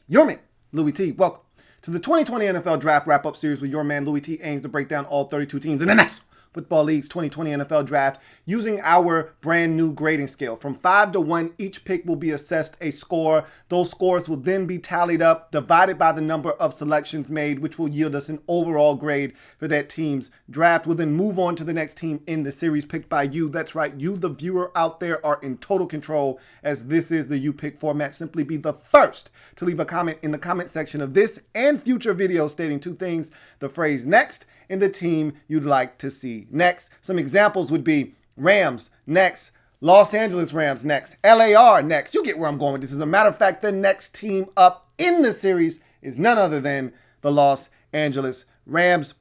your man, Louie T. Welcome to the 2020 NFL Draft Wrap-Up Series where your man Louie T aims to break down all 32 teams in the National Football League's 2020 NFL Draft using our brand new grading scale. From 5 to 1, each pick will be assessed a score. Those scores will then be tallied up, divided by the number of selections made, which will yield us an overall grade for that team's draft. We'll then move on to the next team in the series picked by you. That's right, you, the viewer out there, are in total control as this is the You Pick format. Simply be the first to leave a comment in the comment section of this and future videos stating two things: the phrase next and the team you'd like to see next. Some examples would be Rams next, Los Angeles Rams next, LAR next. You get where I'm going with this. As a matter of fact, the next team up in the series is none other than the Los Angeles Rams.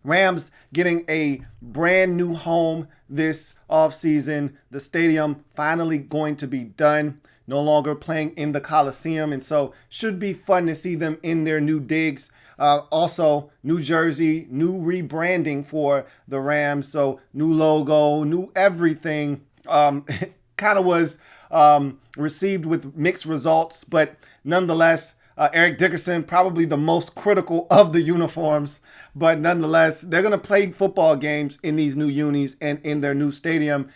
Rams getting a brand new home this offseason. The stadium finally going to be done. No longer playing in the Coliseum, and so should be fun to see them in their new digs. Also, New Jersey, new rebranding for the Rams. So new logo, new everything. Kind of was received with mixed results, but nonetheless, Eric Dickerson, probably the most critical of the uniforms, but nonetheless, they're going to play football games in these new unis and in their new stadium.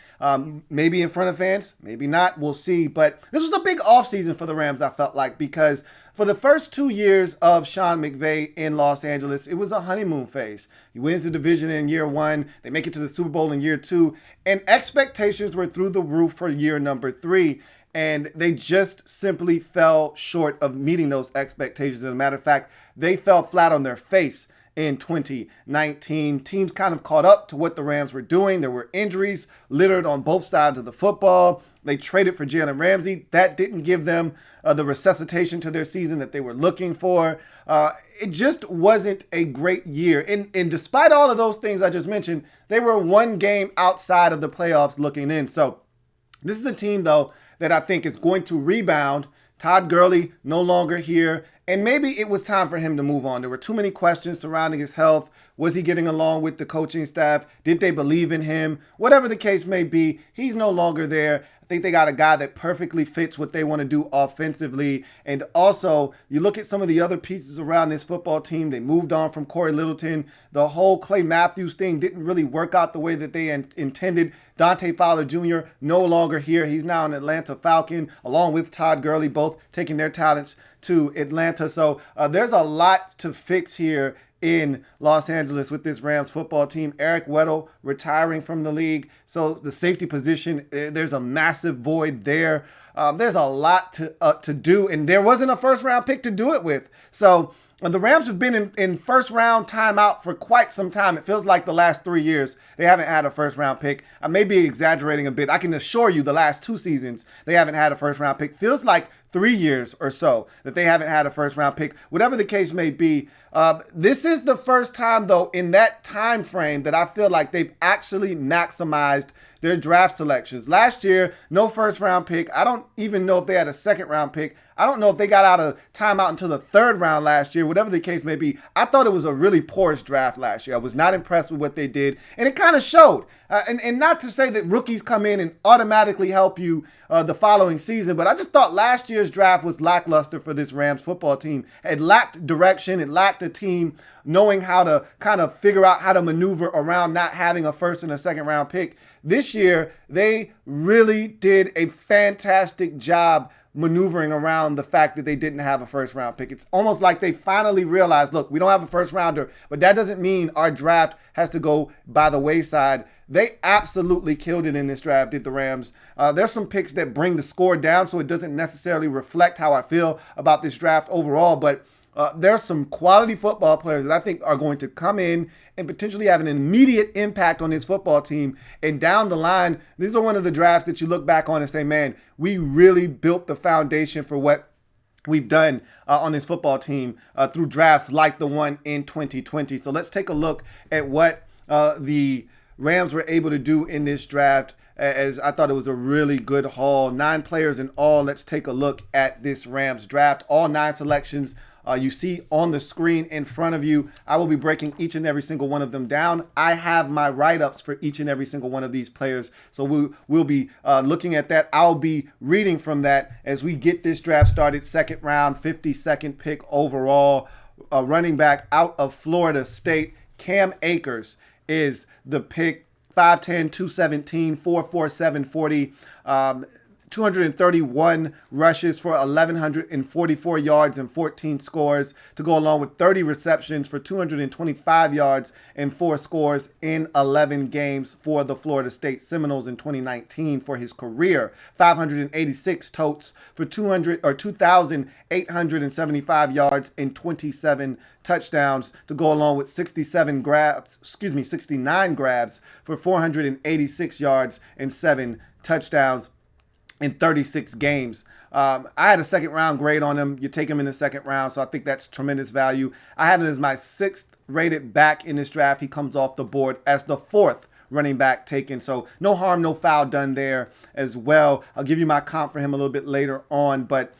Maybe in front of fans, maybe not. We'll see. But this was a big offseason for the Rams, I felt like, because for the first 2 years of Shaun Mcveigh in Los Angeles, it was a honeymoon phase. He wins the division in year one. They make it to the Super Bowl in year two. And expectations were through the roof for year number 3. And they just simply fell short of meeting those expectations. As a matter of fact, they fell flat on their face in 2019. Teams kind of caught up to what the Rams were doing. There were injuries littered on both sides of the football. They traded for Jalen Ramsey. That didn't give them the resuscitation to their season that they were looking for. It just wasn't a great year. And despite all of those things I just mentioned, they were one game outside of the playoffs looking in. So this is a team, though, that I think is going to rebound. Todd Gurley no longer here, and maybe it was time for him to move on. There were too many questions surrounding his health. Was he getting along with the coaching staff? Did they believe in him? Whatever the case may be, he's no longer there. I think they got a guy that perfectly fits what they want to do offensively. And also, you look at some of the other pieces around this football team. They moved on from Corey Littleton. The whole Clay Matthews thing didn't really work out the way that they intended. Dante Fowler Jr. no longer here. He's now an Atlanta Falcon, along with Todd Gurley, both taking their talents to Atlanta. So there's a lot to fix here in Los Angeles with this Rams football team. Eric Weddle retiring from the league. So the safety position, there's a massive void there. There's a lot to do, and there wasn't a first-round pick to do it with. So the Rams have been in first-round timeout for quite some time. It feels like the last 3 years they haven't had a first-round pick. I may be exaggerating a bit. I can assure you the last 2 seasons they haven't had a first-round pick. Feels like 3 years or so that they haven't had a first-round pick. Whatever the case may be, this is the first time, though, in that time frame that I feel like they've actually maximized their draft selections. Last year, no first-round pick. I don't even know if they had a second-round pick. I don't know if they got out of timeout until the 3rd round last year. Whatever the case may be, I thought it was a really porous draft last year. I was not impressed with what they did, and it kind of showed. And not to say that rookies come in and automatically help you the following season, but I just thought last year's draft was lackluster for this Rams football team. It lacked direction. It lacked a team knowing how to kind of figure out how to maneuver around not having a first and a second round pick. This year, they really did a fantastic job maneuvering around the fact that they didn't have a first round pick. It's almost like they finally realized, look, we don't have a first rounder, but that doesn't mean our draft has to go by the wayside. They absolutely killed it in this draft, did the Rams. There's some picks that bring the score down, so it doesn't necessarily reflect how I feel about this draft overall, but there's some quality football players that I think are going to come in and potentially have an immediate impact on this football team. And down the line, these are one of the drafts that you look back on and say, man, we really built the foundation for what we've done on this football team through drafts like the one in 2020. So let's take a look at what the Rams were able to do in this draft, as I thought it was a really good haul. 9 players in all. Let's take a look at this Rams draft. All 9 selections you see on the screen in front of you. I will be breaking each and every single one of them down. I have my write-ups for each and every single one of these players, so we'll be looking at that. I'll be reading from that as we get this draft started. Second round, 52nd pick overall, running back out of Florida State. Cam Akers is the pick. 5'10", 217, 4'4", 740, 231 rushes for 1,144 yards and 14 scores to go along with 30 receptions for 225 yards and 4 scores in 11 games for the Florida State Seminoles in 2019 for his career. 586 totes for 2,875 yards and 27 touchdowns to go along with 69 grabs for 486 yards and 7 touchdowns in 36 games. I had a second round grade on him. You take him in the second round, so I think that's tremendous value. I had him as my 6th rated back in this draft. He comes off the board as the 4th running back taken. So no harm, no foul done there as well. I'll give you my comp for him a little bit later on, but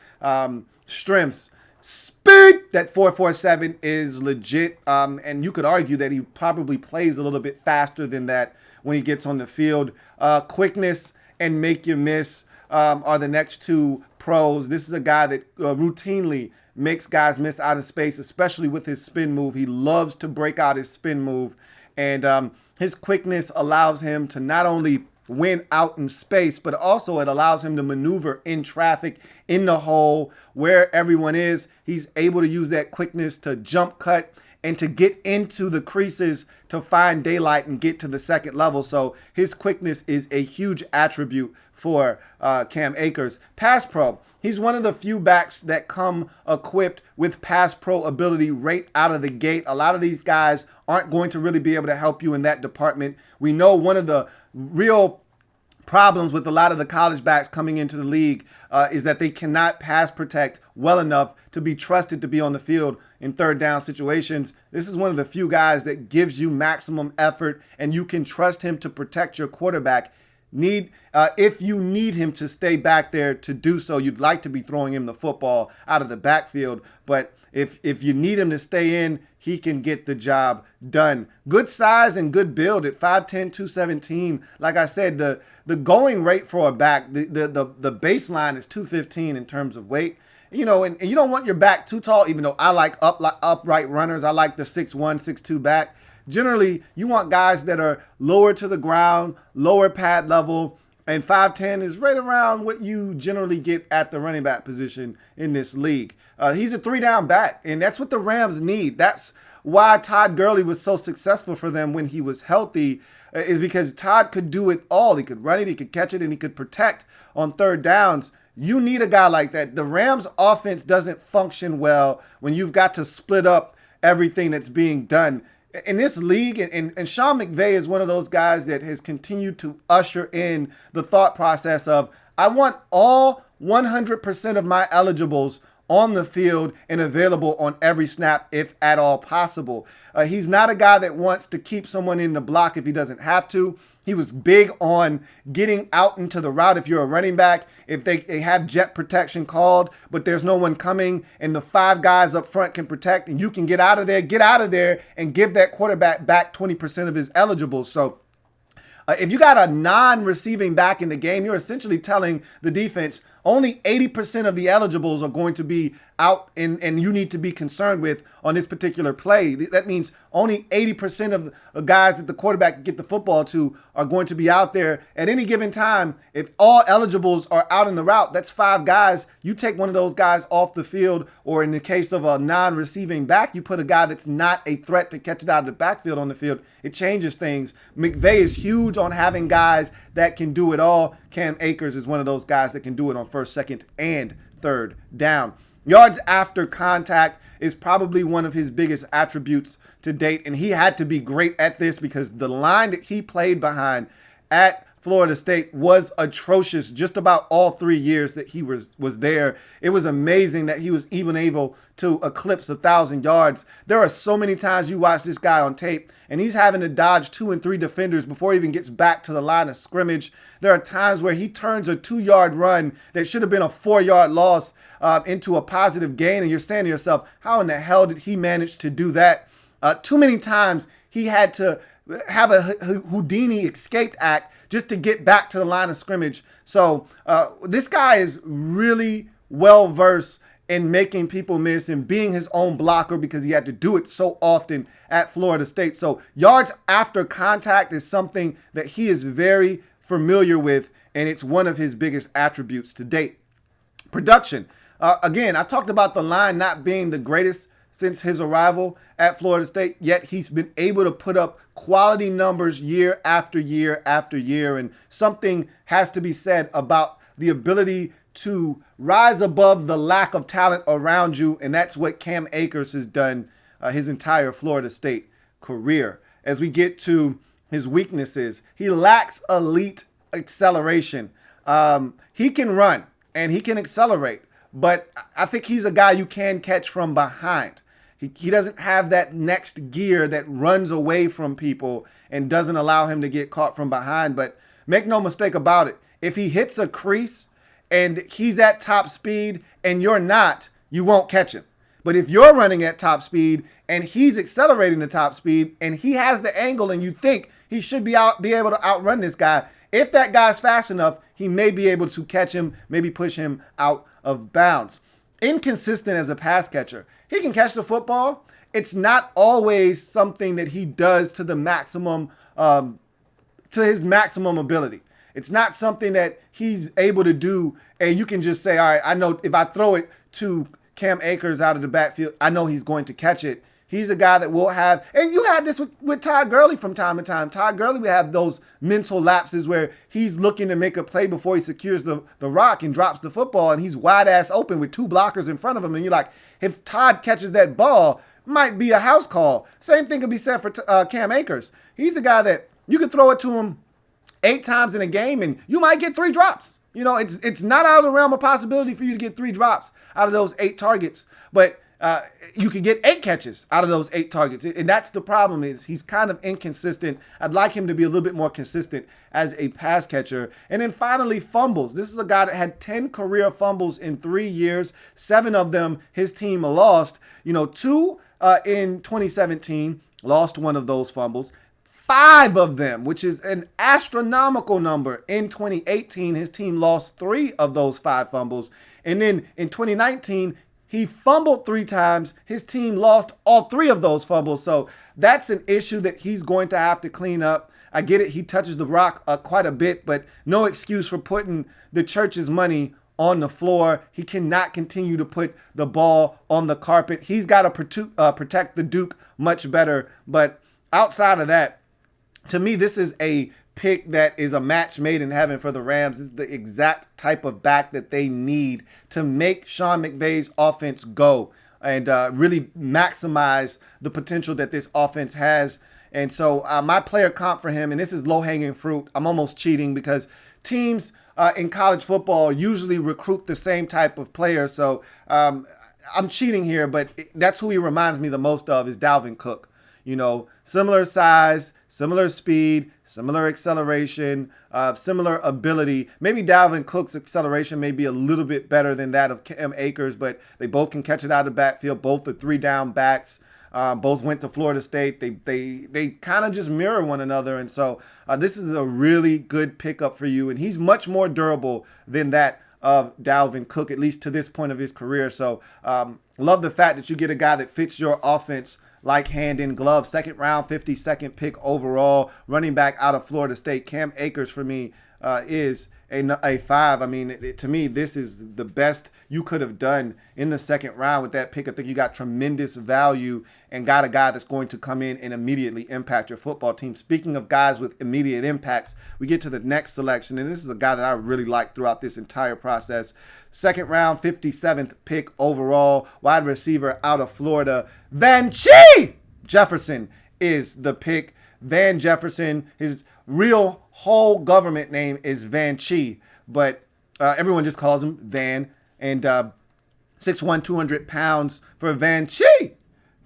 strengths. Speed, that 4.47 is legit, and you could argue that he probably plays a little bit faster than that when he gets on the field. Quickness and make you miss are the next two pros. This is a guy that routinely makes guys miss out of space, especially with his spin move. He loves to break out his spin move, and his quickness allows him to not only win out in space, but also it allows him to maneuver in traffic, in the hole, where everyone is. He's able to use that quickness to jump cut and to get into the creases to find daylight and get to the second level. So his quickness is a huge attribute for Cam Akers. Pass pro. He's one of the few backs that come equipped with pass pro ability right out of the gate. A lot of these guys aren't going to really be able to help you in that department. We know one of the real problems with a lot of the college backs coming into the league is that they cannot pass protect well enough to be trusted to be on the field in third down situations. This is one of the few guys that gives you maximum effort, and you can trust him to protect your quarterback. If you need him to stay back there to do so, you'd like to be throwing him the football out of the backfield. But if you need him to stay in, he can get the job done. Good size and good build at 5'10", 217. Like I said, the going rate for a back, the baseline is 215 in terms of weight. You know, and you don't want your back too tall, even though I like upright runners. I like the 6'1", 6'2 back. Generally, you want guys that are lower to the ground, lower pad level, and 5'10" is right around what you generally get at the running back position in this league. He's a 3-down back, and that's what the Rams need. That's why Todd Gurley was so successful for them when he was healthy, is because Todd could do it all. He could run it, he could catch it, and he could protect on third downs. You need a guy like that. The Rams offense doesn't function well when you've got to split up everything that's being done in this league. And Shaun Mcveigh is one of those guys that has continued to usher in the thought process of, I want all 100% of my eligibles on the field and available on every snap if at all possible. He's not a guy that wants to keep someone in the block if he doesn't have to. He was big on getting out into the route if you're a running back. If they have jet protection called, but there's no one coming and the 5 guys up front can protect and you can get out of there and give that quarterback back 20% of his eligibles. So if you got a non-receiving back in the game, you're essentially telling the defense only 80% of the eligibles are going to be out and you need to be concerned with on this particular play. That means only 80% of the guys that the quarterback can get the football to are going to be out there at any given time. If all eligibles are out in the route, that's 5 guys. You take one of those guys off the field, or in the case of a non-receiving back, you put a guy that's not a threat to catch it out of the backfield on the field. It changes things. McVay is huge on having guys that can do it all. Cam Akers is one of those guys that can do it on first, second, and third down. Yards after contact is probably one of his biggest attributes to date, and he had to be great at this because the line that he played behind at Florida State was atrocious just about all 3 years that he was there. It was amazing that he was even able to eclipse 1,000 yards. There are so many times you watch this guy on tape and he's having to dodge 2 and 3 defenders before he even gets back to the line of scrimmage. There are times where he turns a 2-yard run that should have been a 4-yard loss into a positive gain, and you're saying to yourself, how in the hell did he manage to do that? Too many times he had to have a Houdini escape act just to get back to the line of scrimmage. So this guy is really well versed in making people miss and being his own blocker because he had to do it so often at Florida State. So yards after contact is something that he is very familiar with, and it's one of his biggest attributes to date. Production. Again, I talked about the line not being the greatest since his arrival at Florida State, yet he's been able to put up quality numbers year after year after year. And something has to be said about the ability to rise above the lack of talent around you. And that's what Cam Akers has done his entire Florida State career. As we get to his weaknesses, he lacks elite acceleration. He can run and he can accelerate, but I think he's a guy you can catch from behind. He doesn't have that next gear that runs away from people and doesn't allow him to get caught from behind. But make no mistake about it, if he hits a crease and he's at top speed and you're not, you won't catch him. But if you're running at top speed and he's accelerating to top speed and he has the angle and you think he should be able to outrun this guy, if that guy's fast enough, he may be able to catch him, maybe push him out of bounds. Inconsistent as a pass catcher. He can catch the football. It's not always something that he does to the maximum, to his maximum ability. It's not something that he's able to do, and you can just say, all right, I know if I throw it to Cam Akers out of the backfield, I know he's going to catch it. He's a guy that will have, and you had this with Todd Gurley from time to time. Todd Gurley will have those mental lapses where he's looking to make a play before he secures the rock and drops the football, and he's wide ass open with 2 blockers in front of him. And you're like, if Todd catches that ball, might be a house call. Same thing could be said for Cam Akers. He's a guy that you could throw it to him 8 times in a game, and you might get 3 drops. You know, it's not out of the realm of possibility for you to get 3 drops out of those 8 targets, but you could get 8 catches out of those 8 targets. And that's the problem, is he's kind of inconsistent. I'd like him to be a little bit more consistent as a pass catcher. And then finally, fumbles. This is a guy that had 10 career fumbles in 3 years. 7 of them his team lost. 2 in 2017, lost 1 of those fumbles. 5 of them, which is an astronomical number, in 2018, his team lost 3 of those 5 fumbles. And then in 2019, he fumbled 3 times. His team lost all 3 of those fumbles. So that's an issue that he's going to have to clean up. I get it. He touches the rock quite a bit, but no excuse for putting the church's money on the floor. He cannot continue to put the ball on the carpet. He's got to protect the Duke much better. But outside of that, to me, this is a pick that is a match made in heaven for the Rams. This is the exact type of back that they need to make Shaun McVay's offense go and really maximize the potential that this offense has. And so my player comp for him, and this is low-hanging fruit, I'm almost cheating because teams in college football usually recruit the same type of player. So I'm cheating here, but that's who he reminds me the most of, is Dalvin Cook. Similar size, similar speed, similar acceleration, similar ability. Maybe Dalvin Cook's acceleration may be a little bit better than that of Cam Akers, but they both can catch it out of the backfield. Both are 3-down backs. Both went to Florida State. They kind of just mirror one another. And so this is a really good pickup for you. And he's much more durable than that of Dalvin Cook, at least to this point of his career. So love the fact that you get a guy that fits your offense like hand in glove. 2nd round, 52nd pick overall, running back out of Florida State. Cam Akers for me is a 5. I mean, to me, this is the best you could have done in the 2nd round with that pick. I think you got tremendous value and got a guy that's going to come in and immediately impact your football team. Speaking of guys with immediate impacts, we get to the next selection, and this is a guy that I really liked throughout this entire process. 2nd round, 57th pick overall, wide receiver out of Florida. Van Jefferson is the pick. Van Jefferson, his real whole government name is Van Chi, but everyone just calls him Van. And 6'1", 200 pounds for Van Chi.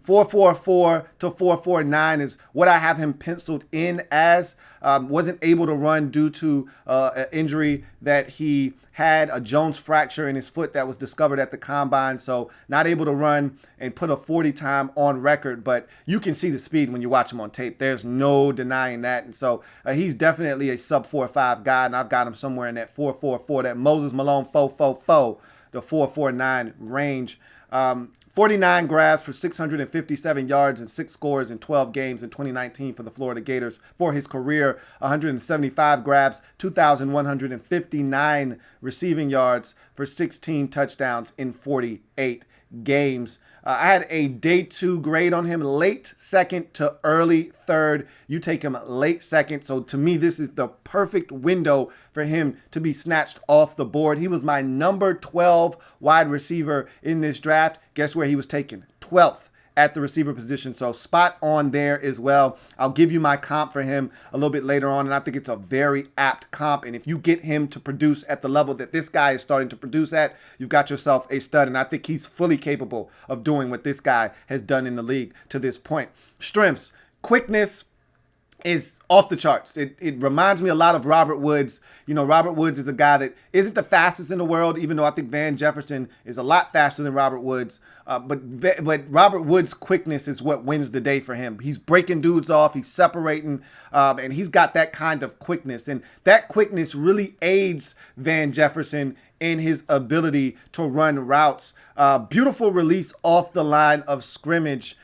4.44 to 4.49 is what I have him penciled in as. Wasn't able to run due to an injury that he had, a Jones fracture in his foot that was discovered at the combine. So not able to run and put a 40 time on record, but you can see the speed when you watch him on tape. There's no denying that. And so he's definitely a sub 4.5 guy, and I've got him somewhere in that 4.44, that Moses Malone 4.44, the 4.49 range. 49 grabs for 657 yards and 6 scores in 12 games in 2019 for the Florida Gators. For his career, 175 grabs, 2,159 receiving yards for 16 touchdowns in 48 games. I had a day 2 grade on him, late second to early third. You take him late second. So to me, this is the perfect window for him to be snatched off the board. He was my number 12 wide receiver in this draft. Guess where he was taken? 12th at the receiver position. So spot on there as well. I'll give you my comp for him a little bit later on, and I think it's a very apt comp. And if you get him to produce at the level that this guy is starting to produce at, you've got yourself a stud. And I think he's fully capable of doing what this guy has done in the league to this point. Strengths, quickness is off the charts. It reminds me a lot of Robert Woods. You know, Robert Woods is a guy that isn't the fastest in the world, even though I think Van Jefferson is a lot faster than Robert Woods. But Robert Woods' quickness is what wins the day for him. He's breaking dudes off, he's separating, and he's got that kind of quickness. And that quickness really aids Van Jefferson in his ability to run routes. Beautiful release off the line of scrimmage.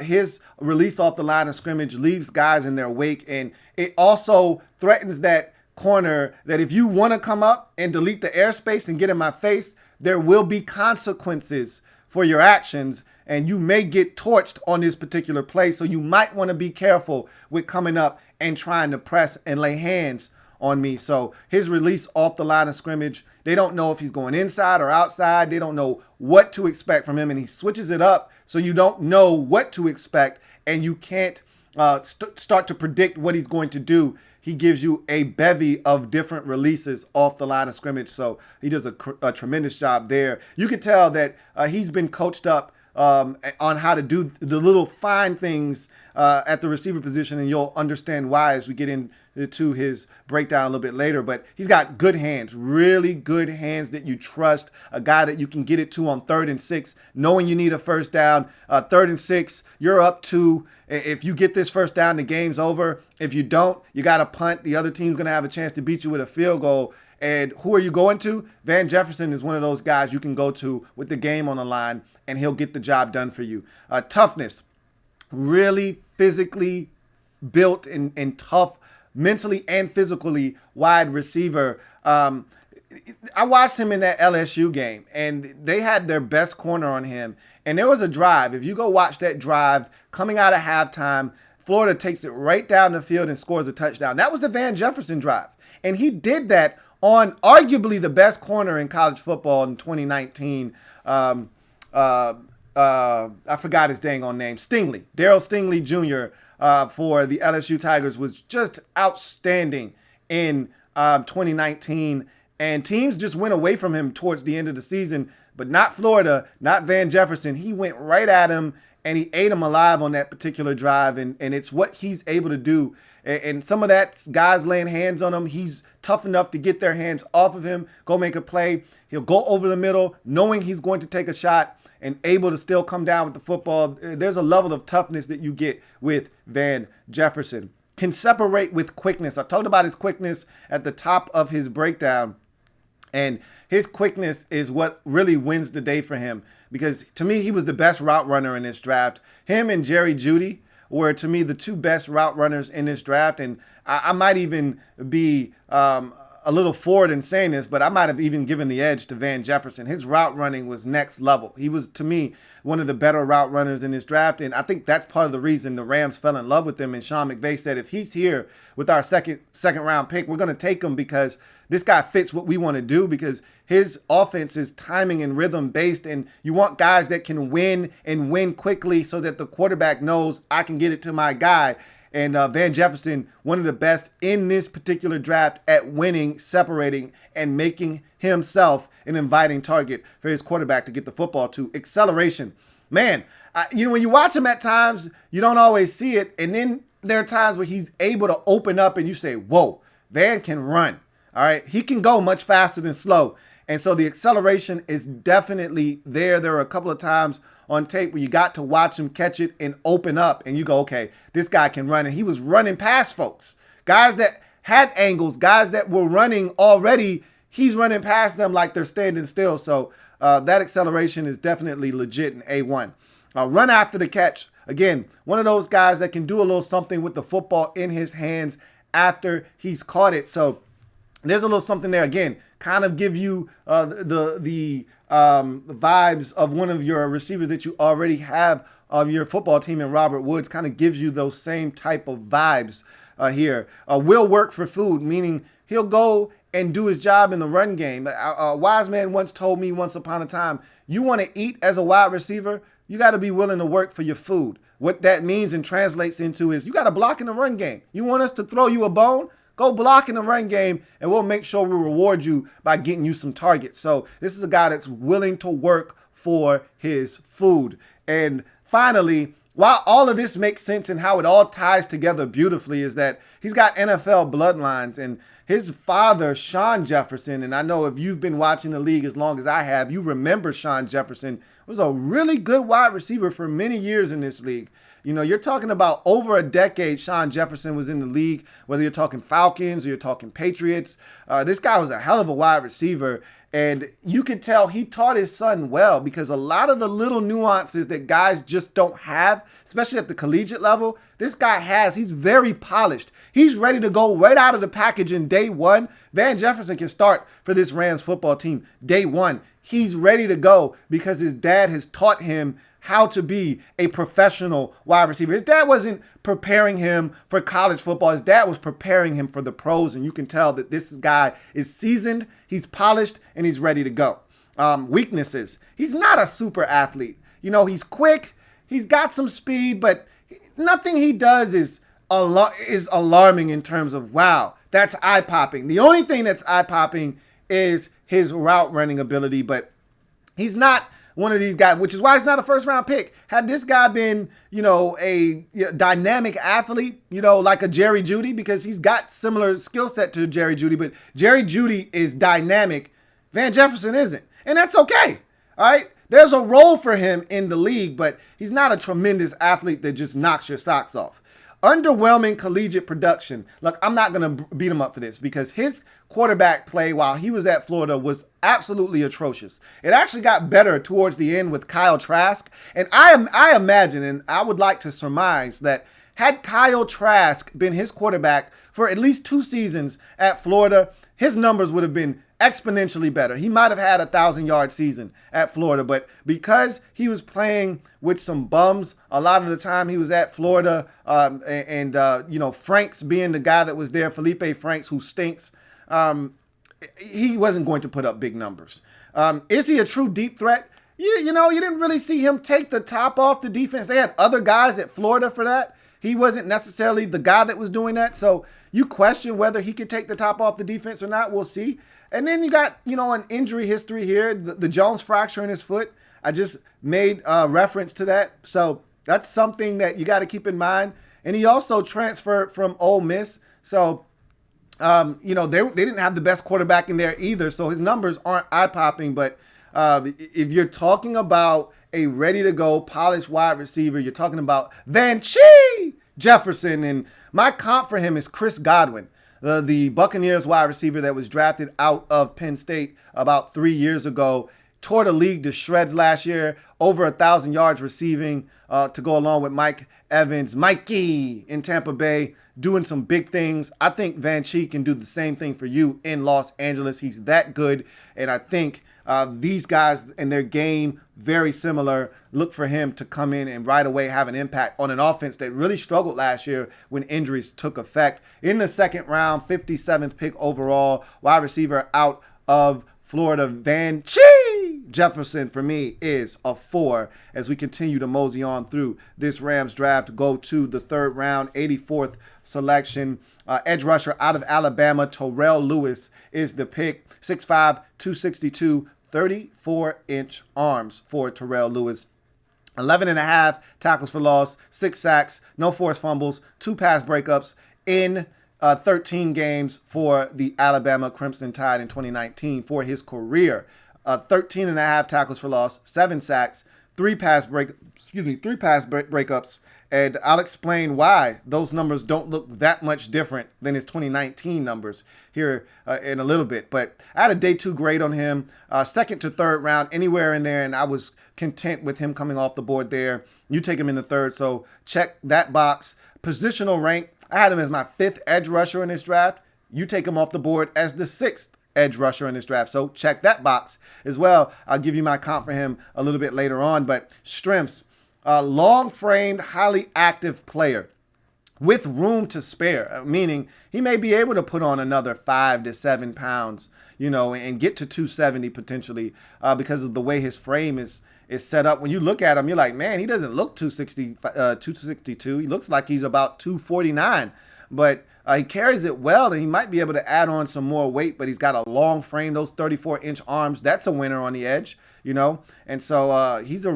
His release off the line of scrimmage leaves guys in their wake, and it also threatens that corner that if you want to come up and delete the airspace and get in my face, there will be consequences for your actions, and you may get torched on this particular play. So you might want to be careful with coming up and trying to press and lay hands on me. So his release off the line of scrimmage, they don't know if he's going inside or outside. They don't know what to expect from him, and he switches it up so you don't know what to expect, and you can't start to predict what he's going to do. He gives you a bevy of different releases off the line of scrimmage, so he does a tremendous job there. You can tell that he's been coached up on how to do the little fine things at the receiver position, and you'll understand why as we get into his breakdown a little bit later. But he's got good hands, really good hands that you trust, a guy that you can get it to on 3rd and 6, knowing you need a first down. 3rd and 6, you're up 2. If you get this first down, the game's over. If you don't, you got to punt. The other team's going to have a chance to beat you with a field goal. And who are you going to? Van Jefferson is one of those guys you can go to with the game on the line, and he'll get the job done for you. Toughness, really physically built and tough, mentally and physically wide receiver. I watched him in that LSU game, and they had their best corner on him. And there was a drive. If you go watch that drive coming out of halftime, Florida takes it right down the field and scores a touchdown. That was the Van Jefferson drive. And he did that on arguably the best corner in college football in 2019. I forgot his dang on name. Stingley. Darryl Stingley Jr. For the LSU Tigers was just outstanding in 2019. And teams just went away from him towards the end of the season. But not Florida, not Van Jefferson. He went right at him, and he ate him alive on that particular drive. And it's what he's able to do. And some of that, guys laying hands on him, he's tough enough to get their hands off of him, go make a play. He'll go over the middle, knowing he's going to take a shot and able to still come down with the football. There's a level of toughness that you get with Van Jefferson. Can separate with quickness. I talked about his quickness at the top of his breakdown. And his quickness is what really wins the day for him, because to me, he was the best route runner in this draft. Him and Jerry Jeudy were, to me, the 2 best route runners in this draft. And I might even be a little forward in saying this, but I might have even given the edge to Van Jefferson. His route running was next level. He was, to me, one of the better route runners in this draft, and I think that's part of the reason the Rams fell in love with him. And Shaun Mcveigh said, if he's here with our second round pick, we're going to take him because this guy fits what we want to do, because his offense is timing and rhythm based, and you want guys that can win and win quickly so that the quarterback knows I can get it to my guy. And Van Jefferson, one of the best in this particular draft at winning, separating, and making himself an inviting target for his quarterback to get the football to. Acceleration. Man, when you watch him at times, you don't always see it. And then there are times where he's able to open up and you say, whoa, Van can run. All right. He can go much faster than slow. And so the acceleration is definitely there. There are a couple of times on tape where you got to watch him catch it and open up and you go, okay, this guy can run. And he was running past folks, guys that had angles, guys that were running already. He's running past them like they're standing still. So that acceleration is definitely legit in A1. Run after the catch. Again, one of those guys that can do a little something with the football in his hands after he's caught it. So there's a little something there. Again, kind of give you the vibes of one of your receivers that you already have of your football team in Robert Woods. Kind of gives you those same type of vibes here. Will work for food, meaning he'll go and do his job in the run game. A wise man once told me once upon a time, you want to eat as a wide receiver, you got to be willing to work for your food. What that means and translates into is you got to block in the run game. You want us to throw you a bone? Go block in the run game, and we'll make sure we reward you by getting you some targets. So this is a guy that's willing to work for his food. And finally, while all of this makes sense and how it all ties together beautifully, is that he's got NFL bloodlines. And his father, Shaun Jefferson, and I know if you've been watching the league as long as I have, you remember Shaun Jefferson was a really good wide receiver for many years in this league. You're talking about over a decade Shaun Jefferson was in the league, whether you're talking Falcons or you're talking Patriots. This guy was a hell of a wide receiver. And you could tell he taught his son well, because a lot of the little nuances that guys just don't have, especially at the collegiate level, this guy has. He's very polished. He's ready to go right out of the package in day one. Van Jefferson can start for this Rams football team day one. He's ready to go because his dad has taught him how to be a professional wide receiver. His dad wasn't preparing him for college football. His dad was preparing him for the pros, and you can tell that this guy is seasoned, he's polished, and he's ready to go. Weaknesses. He's not a super athlete. He's quick, he's got some speed, but nothing he does is alarming in terms of, wow, that's eye-popping. The only thing that's eye-popping is his route running ability, but he's not one of these guys, which is why he's not a first round pick. Had this guy been, a dynamic athlete, like a Jerry Jeudy, because he's got similar skill set to Jerry Jeudy, but Jerry Jeudy is dynamic. Van Jefferson isn't. And that's okay. All right. There's a role for him in the league, but he's not a tremendous athlete that just knocks your socks off. Underwhelming collegiate production. Look, I'm not going to beat him up for this because his quarterback play while he was at Florida was absolutely atrocious. It actually got better towards the end with Kyle Trask. And I imagine, and I would like to surmise, that had Kyle Trask been his quarterback for at least 2 seasons at Florida, his numbers would have been exponentially better. He might have had a 1,000-yard season at Florida, but because he was playing with some bums a lot of the time he was at Florida, Franks being the guy that was there, Felipe Franks, who stinks, he wasn't going to put up big numbers. Is he a true deep threat? You didn't really see him take the top off the defense. They had other guys at Florida for that. He wasn't necessarily the guy that was doing that. So you question whether he could take the top off the defense or not. We'll see. And then you got, an injury history here, the Jones fracture in his foot. I just made reference to that. So that's something that you got to keep in mind. And he also transferred from Ole Miss. So, they didn't have the best quarterback in there either. So his numbers aren't eye-popping. But if you're talking about a ready-to-go, polished wide receiver, you're talking about Van Jefferson. And my comp for him is Chris Godwin, the Buccaneers wide receiver that was drafted out of Penn State about 3 years ago. Tore the league to shreds last year, over 1,000 yards receiving to go along with Mike Evans, Mikey in Tampa Bay, doing some big things. I think Van Schie can do the same thing for you in Los Angeles. He's that good, and I think these guys and their game very similar. Look for him to come in and right away have an impact on an offense that really struggled last year when injuries took effect. In the second round, 57th pick overall, wide receiver out of Florida, Van Schie. Jefferson for me is a 4 as we continue to mosey on through this Rams draft. Go to the third round, 84th selection. Edge rusher out of Alabama, Terrell Lewis is the pick. 6'5", 262, 34-inch arms for Terrell Lewis. 11.5 tackles for loss, 6 sacks, no forced fumbles, 2 pass breakups in 13 games for the Alabama Crimson Tide in 2019 for his career. 13.5 tackles for loss, 7 sacks, 3 pass breakups, and I'll explain why those numbers don't look that much different than his 2019 numbers here in a little bit. But I had a day 2 grade on him, second to third round, anywhere in there, and I was content with him coming off the board there. You take him in the third, so check that box. Positional rank, I had him as my 5th edge rusher in this draft. You take him off the board as the 6th edge rusher in this draft, so check that box as well. I'll give you my comp for him a little bit later on, but strengths. Long-framed, highly active player with room to spare, meaning he may be able to put on another 5 to 7 pounds, and get to 270 potentially because of the way his frame is set up. When you look at him, you're like, man, he doesn't look 262. He looks like he's about 249, but he carries it well, and he might be able to add on some more weight, but he's got a long frame, those 34-inch arms. That's a winner on the edge, and so he's a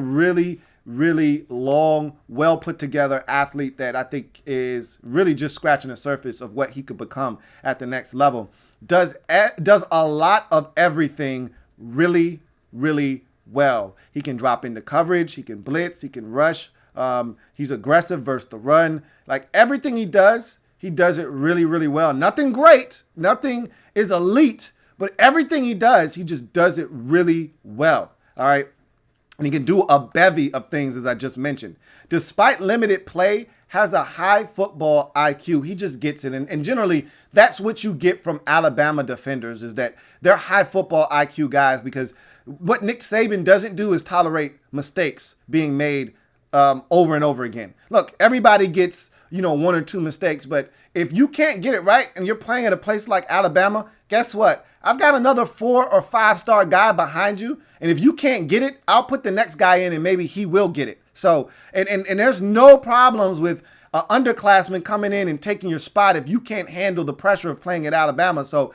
really long, well put together athlete that I think is really just scratching the surface of what he could become at the next level. Does a lot of everything really well. He can drop into coverage, he can blitz, he can rush. He's aggressive versus the run. Like everything he does it really well. Nothing great, nothing is elite, but everything he just does it really well. All right. And he can do a bevy of things, as I just mentioned. Despite limited play, has a high football IQ. He just gets it. And generally, that's what you get from Alabama defenders, is that they're high football IQ guys, because what Nick Saban doesn't do is tolerate mistakes being made over and over again. Look, everybody gets, 1 or 2 mistakes, but if you can't get it right and you're playing at a place like Alabama, guess what? I've got another 4 or 5-star guy behind you, and if you can't get it, I'll put the next guy in and maybe he will get it. So, and there's no problems with underclassmen coming in and taking your spot if you can't handle the pressure of playing at Alabama. So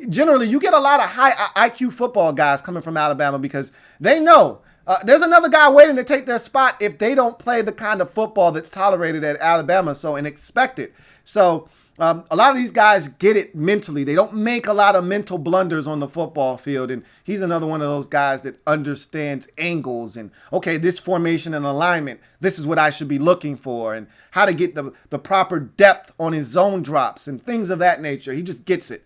generally, you get a lot of high IQ football guys coming from Alabama because they know there's another guy waiting to take their spot if they don't play the kind of football that's tolerated at Alabama, and expected. So a lot of these guys get it mentally. They don't make a lot of mental blunders on the football field. And he's another one of those guys that understands angles and, okay, this formation and alignment, this is what I should be looking for, and how to get the proper depth on his zone drops and things of that nature. He just gets it.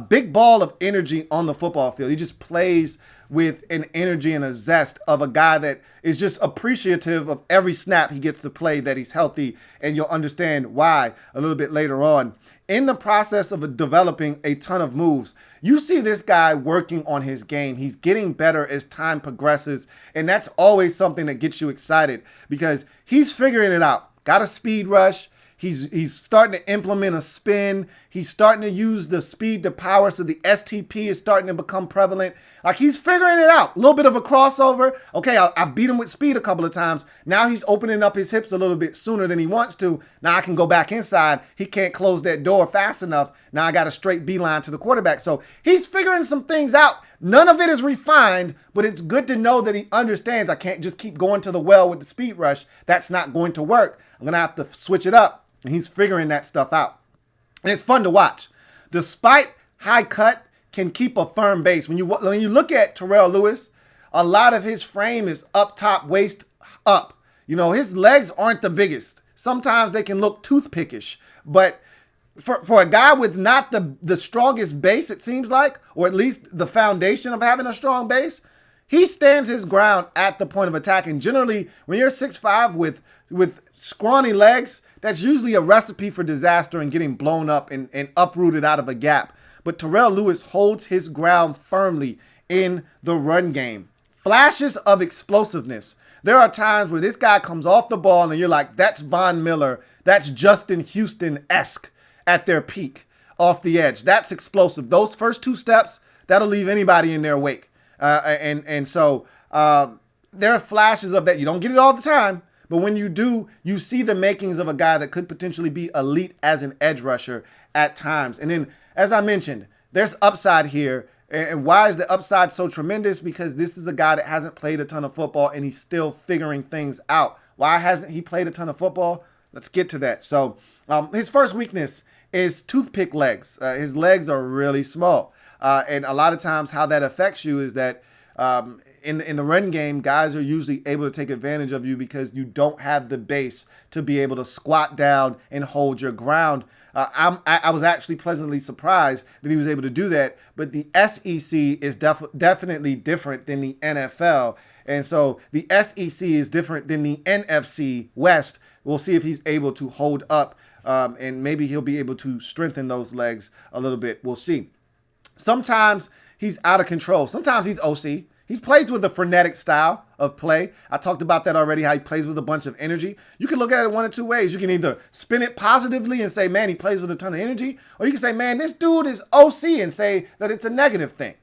Big ball of energy on the football field. He just plays with an energy and a zest of a guy that is just appreciative of every snap he gets to play, that he's healthy, and you'll understand why a little bit later on. In the process of developing a ton of moves, you see this guy working on his game. He's getting better as time progresses, and that's always something that gets you excited because he's figuring it out. Got a speed rush. He's starting to implement a spin. He's starting to use the speed to power, so the STP is starting to become prevalent. Like, he's figuring it out. A little bit of a crossover. Okay, I've beat him with speed a couple of times. Now he's opening up his hips a little bit sooner than he wants to. Now I can go back inside. He can't close that door fast enough. Now I got a straight beeline to the quarterback. So he's figuring some things out. None of it is refined, but it's good to know that he understands I can't just keep going to the well with the speed rush. That's not going to work. I'm going to have to switch it up. And he's figuring that stuff out. And it's fun to watch. Despite high cut, can keep a firm base. When you look at Terrell Lewis, a lot of his frame is up top, waist up. His legs aren't the biggest. Sometimes they can look toothpickish. But for a guy with not the strongest base, it seems like, or at least the foundation of having a strong base, he stands his ground at the point of attack. And generally, when you're 6'5" with scrawny legs, that's usually a recipe for disaster and getting blown up and uprooted out of a gap. But Terrell Lewis holds his ground firmly in the run game. Flashes of explosiveness. There are times where this guy comes off the ball and you're like, that's Von Miller. That's Justin Houston-esque at their peak off the edge. That's explosive. Those first 2 steps, that'll leave anybody in their wake. And so there are flashes of that. You don't get it all the time, but when you do, you see the makings of a guy that could potentially be elite as an edge rusher at times. And then, as I mentioned, there's upside here. And why is the upside so tremendous? Because this is a guy that hasn't played a ton of football and he's still figuring things out. Why hasn't he played a ton of football? Let's get to that. So his first weakness is toothpick legs. His legs are really small. And a lot of times how that affects you is that in the run game, guys are usually able to take advantage of you because you don't have the base to be able to squat down and hold your ground. I was actually pleasantly surprised that he was able to do that, but the SEC is definitely different than the NFL. And so the SEC is different than the NFC West. We'll see if he's able to hold up, and maybe he'll be able to strengthen those legs a little bit. We'll see. Sometimes he's out of control. Sometimes he's OC. He plays with a frenetic style of play. I talked about that already, how he plays with a bunch of energy. You can look at it one of two ways. You can either spin it positively and say, man, he plays with a ton of energy. Or you can say, man, this dude is OC and say that it's a negative thing.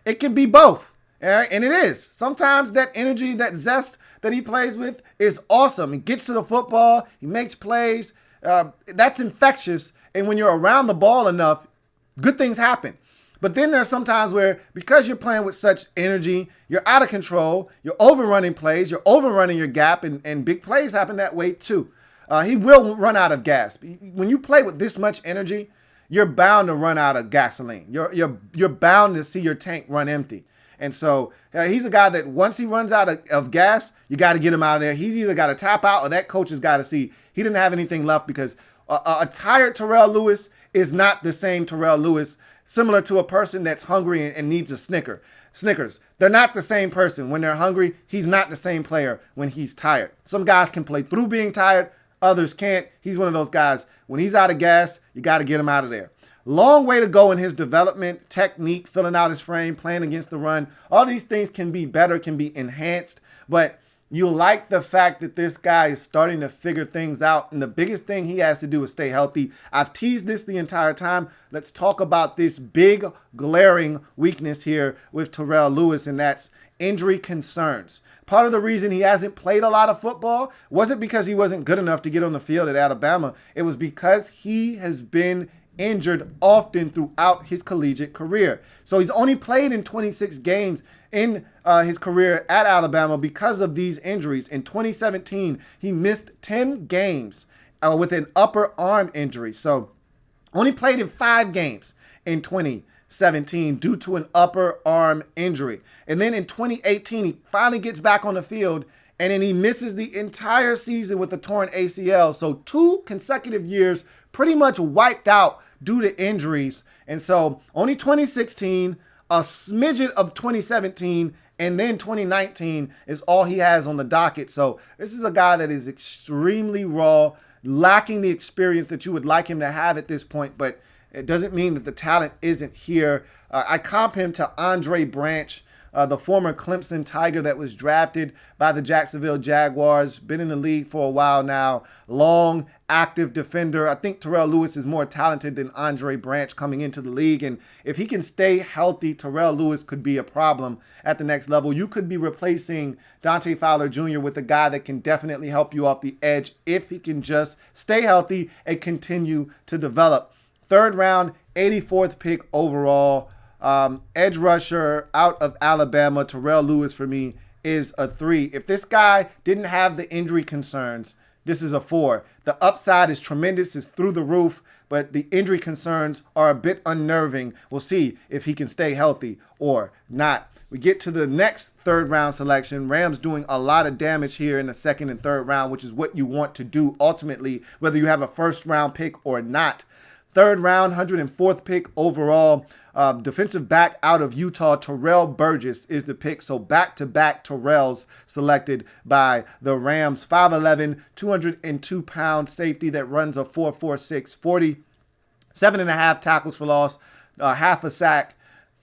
It can be both. All right? And it is. Sometimes that energy, that zest that he plays with is awesome. He gets to the football. He makes plays. That's infectious. And when you're around the ball enough, good things happen. But then there's some times where because you're playing with such energy, you're out of control, you're overrunning plays, you're overrunning your gap, and big plays happen that way too. He will run out of gas. When you play with this much energy, you're bound to run out of gasoline. You're bound to see your tank run empty. And so he's a guy that once he runs out of gas, you got to get him out of there. He's either got to tap out or that coach has got to see he didn't have anything left, because a tired Terrell Lewis is not the same Terrell Lewis. Similar to a person that's hungry and needs a Snickers. They're not the same person. When they're hungry, he's not the same player when he's tired. Some guys can play through being tired. Others can't. He's one of those guys. When he's out of gas, you got to get him out of there. Long way to go in his development, technique, filling out his frame, playing against the run. All these things can be better, can be enhanced. But you like the fact that this guy is starting to figure things out. And the biggest thing he has to do is stay healthy. I've teased this the entire time. Let's talk about this big glaring weakness here with Terrell Lewis, and that's injury concerns. Part of the reason he hasn't played a lot of football wasn't because he wasn't good enough to get on the field at Alabama. It was because he has been injured often throughout his collegiate career. So he's only played in 26 games in his career at Alabama because of these injuries. In 2017, he missed 10 games with an upper arm injury. So only played in 5 games in 2017 due to an upper arm injury. And then in 2018, he finally gets back on the field, and then he misses the entire season with a torn ACL. So 2 consecutive years pretty much wiped out due to injuries. And so only 2016, a smidget of 2017, and then 2019 is all he has on the docket. So this is a guy that is extremely raw, lacking the experience that you would like him to have at this point, but it doesn't mean that the talent isn't here. I comp him to Andre Branch, the former Clemson Tiger that was drafted by the Jacksonville Jaguars, been in the league for a while now, long, active defender. I think Terrell Lewis is more talented than Andre Branch coming into the league, and if he can stay healthy, Terrell Lewis could be a problem at the next level. You could be replacing Dante Fowler Jr. with a guy that can definitely help you off the edge if he can just stay healthy and continue to develop. 3rd round, 84th pick overall. Edge rusher out of Alabama, Terrell Lewis for me is a 3. If this guy didn't have the injury concerns, this is a 4. The upside is tremendous, is through the roof, but the injury concerns are a bit unnerving. We'll see if he can stay healthy or not. We get to the next 3rd round selection. Rams doing a lot of damage here in the 2nd and 3rd round, which is what you want to do ultimately, whether you have a 1st round pick or not. 3rd round, 104th pick overall. Defensive back out of Utah, Terrell Burgess is the pick. So back-to-back Terrells selected by the Rams. 5'11", 202-pound safety that runs a 4.46 40. 7.5 tackles for loss, half a sack,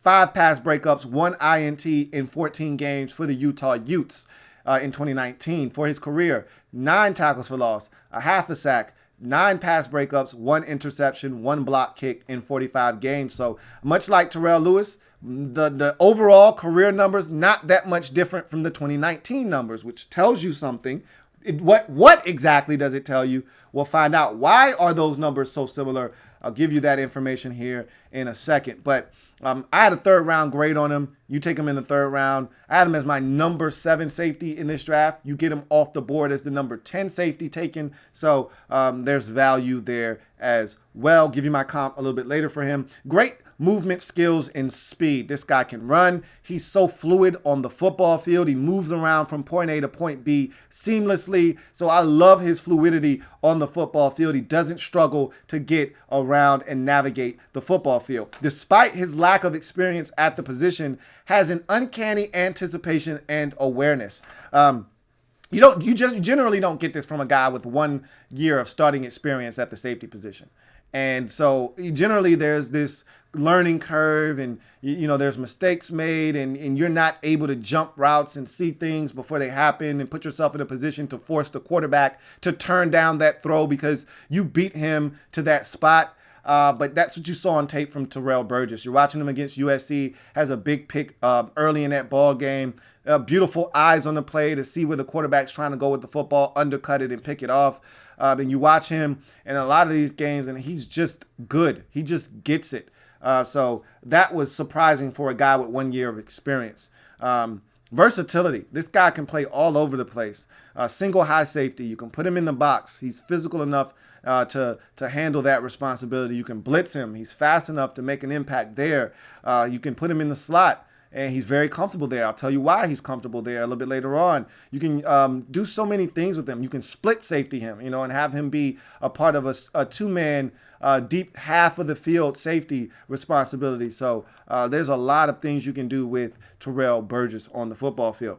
5 pass breakups, 1 INT in 14 games for the Utah Utes in 2019. For his career, 9 tackles for loss, a half a sack, 9 pass breakups, 1 interception, 1 block kick in 45 games. So much like Terrell Lewis, The overall career numbers, not that much different from the 2019 numbers, which tells you something. What exactly does it tell you? We'll find out. Why are those numbers so similar? I'll give you that information here in a second. But I had a third round grade on him. You take him in the third round. I had him as my number 7 safety in this draft. You get him off the board as the number 10 safety taken. So there's value there as well. Give you my comp a little bit later for him. Great movement skills and speed. This guy can run. He's so fluid on the football field. He moves around from point A to point B seamlessly. So I love his fluidity on the football field. He doesn't struggle to get around and navigate the football field. Despite his lack of experience at the position, has an uncanny anticipation and awareness. You generally don't get this from a guy with 1 year of starting experience at the safety position. And so generally there's this learning curve, and there's mistakes made, and you're not able to jump routes and see things before they happen and put yourself in a position to force the quarterback to turn down that throw because you beat him to that spot. But that's what you saw on tape from Terrell Burgess. You're watching him against USC, has a big pick early in that ball game. Beautiful eyes on the play to see where the quarterback's trying to go with the football, undercut it and pick it off. And you watch him in a lot of these games, and he's just good. He just gets it. So that was surprising for a guy with 1 year of experience. Versatility. This guy can play all over the place. Single high safety. You can put him in the box. He's physical enough to handle that responsibility. You can blitz him. He's fast enough to make an impact there. You can put him in the slot, and he's very comfortable there. I'll tell you why he's comfortable there a little bit later on. You can do so many things with him. You can split safety him, and have him be a part of a two-man deep half of the field safety responsibility. So there's a lot of things you can do with Terrell Burgess on the football field.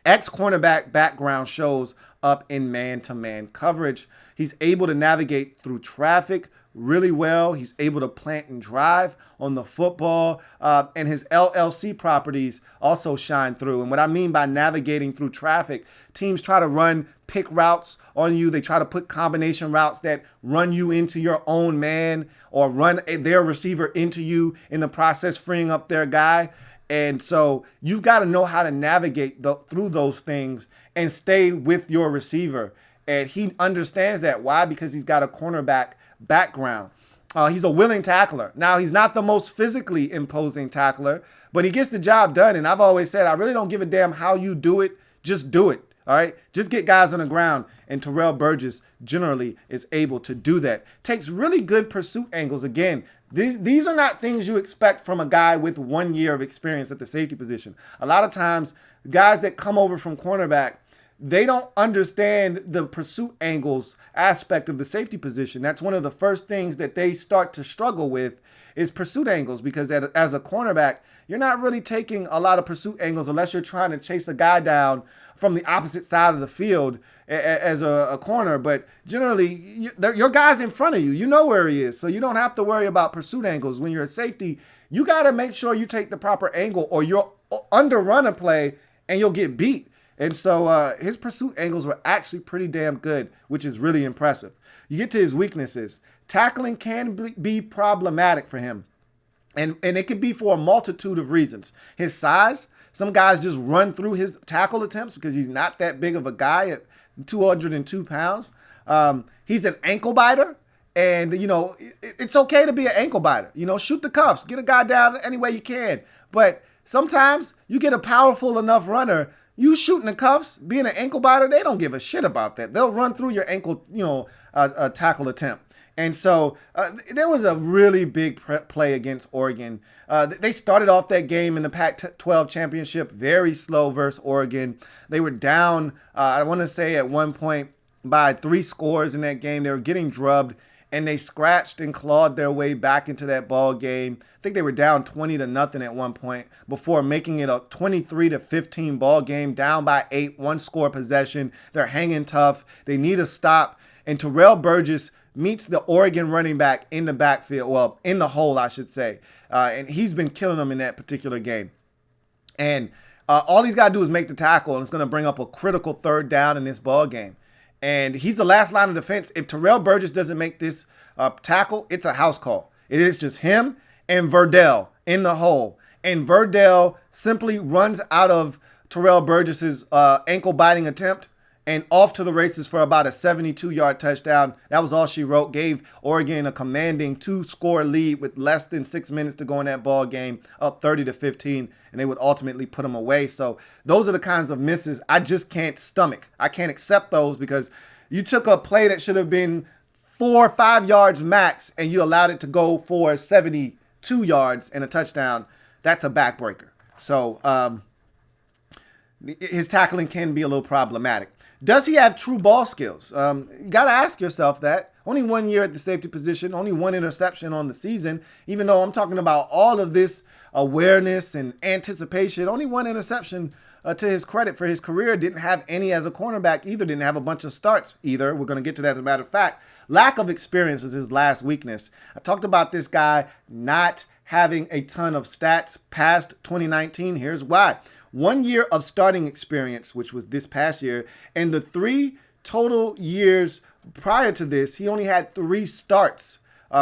Ex-cornerback background shows up in man-to-man coverage. He's able to navigate through traffic really well. He's able to plant and drive on the football, and his LLC properties also shine through. And what I mean by navigating through traffic, teams try to run pick routes on you. They try to put combination routes that run you into your own man or run their receiver into you in the process, freeing up their guy. And so you've got to know how to navigate through those things and stay with your receiver. And he understands that. Why? Because he's got a cornerback background. He's a willing tackler. Now, he's not the most physically imposing tackler, but he gets the job done. And I've always said, I really don't give a damn how you do it. Just do it. All right. Just get guys on the ground. And Terrell Burgess generally is able to do that. Takes really good pursuit angles. Again, these are not things you expect from a guy with 1 year of experience at the safety position. A lot of times, guys that come over from cornerback, they don't understand the pursuit angles aspect of the safety position. That's one of the first things that they start to struggle with is pursuit angles, because as a cornerback, you're not really taking a lot of pursuit angles unless you're trying to chase a guy down from the opposite side of the field as a corner. But generally, your guy's in front of you. You know where he is, so you don't have to worry about pursuit angles. When you're a safety, you got to make sure you take the proper angle or you'll underrun a play and you'll get beat. And so his pursuit angles were actually pretty damn good, which is really impressive. You get to his weaknesses. Tackling can be problematic for him. And it could be for a multitude of reasons. His size, some guys just run through his tackle attempts because he's not that big of a guy at 202 pounds. He's an ankle biter. And, it's okay to be an ankle biter. Shoot the cuffs. Get a guy down any way you can. But sometimes you get a powerful enough runner. You shooting the cuffs, being an ankle biter, they don't give a shit about that. They'll run through your ankle, tackle attempt. And so there was a really big play against Oregon. They started off that game in the Pac-12 championship very slow versus Oregon. They were down, I want to say at one point, by 3 scores in that game. They were getting drubbed, and they scratched and clawed their way back into that ball game. I think they were down 20-0 at one point before making it a 23-15 ball game, down by 8, 1-score possession. They're hanging tough. They need a stop. And Terrell Burgess meets the Oregon running back in the backfield, well, in the hole, I should say. And he's been killing them in that particular game. And all he's got to do is make the tackle, and it's going to bring up a critical third down in this ball game. And he's the last line of defense. If Terrell Burgess doesn't make this tackle, it's a house call. It is just him and Verdell in the hole. and Verdell simply runs out of Terrell Burgess's ankle biting attempt and off to the races for about a 72-yard touchdown. That was all she wrote. Gave Oregon a commanding 2-score lead with less than 6 minutes to go in that ball game, up 30-15, and they would ultimately put them away. So those are the kinds of misses I just can't stomach. I can't accept those because you took a play that should have been 4 or 5 yards max, and you allowed it to go for 72 yards and a touchdown. That's a backbreaker. So his tackling can be a little problematic. Does he have true ball skills? You got to ask yourself that. Only 1 year at the safety position, only 1 interception on the season. Even though I'm talking about all of this awareness and anticipation, only 1 interception to his credit for his career. Didn't have any as a cornerback either. Didn't have a bunch of starts either. We're going to get to that as a matter of fact. Lack of experience is his last weakness. I talked about this guy not having a ton of stats past 2019. Here's why. 1 year of starting experience, which was this past year, and the 3 total years prior to this, he only had 3 starts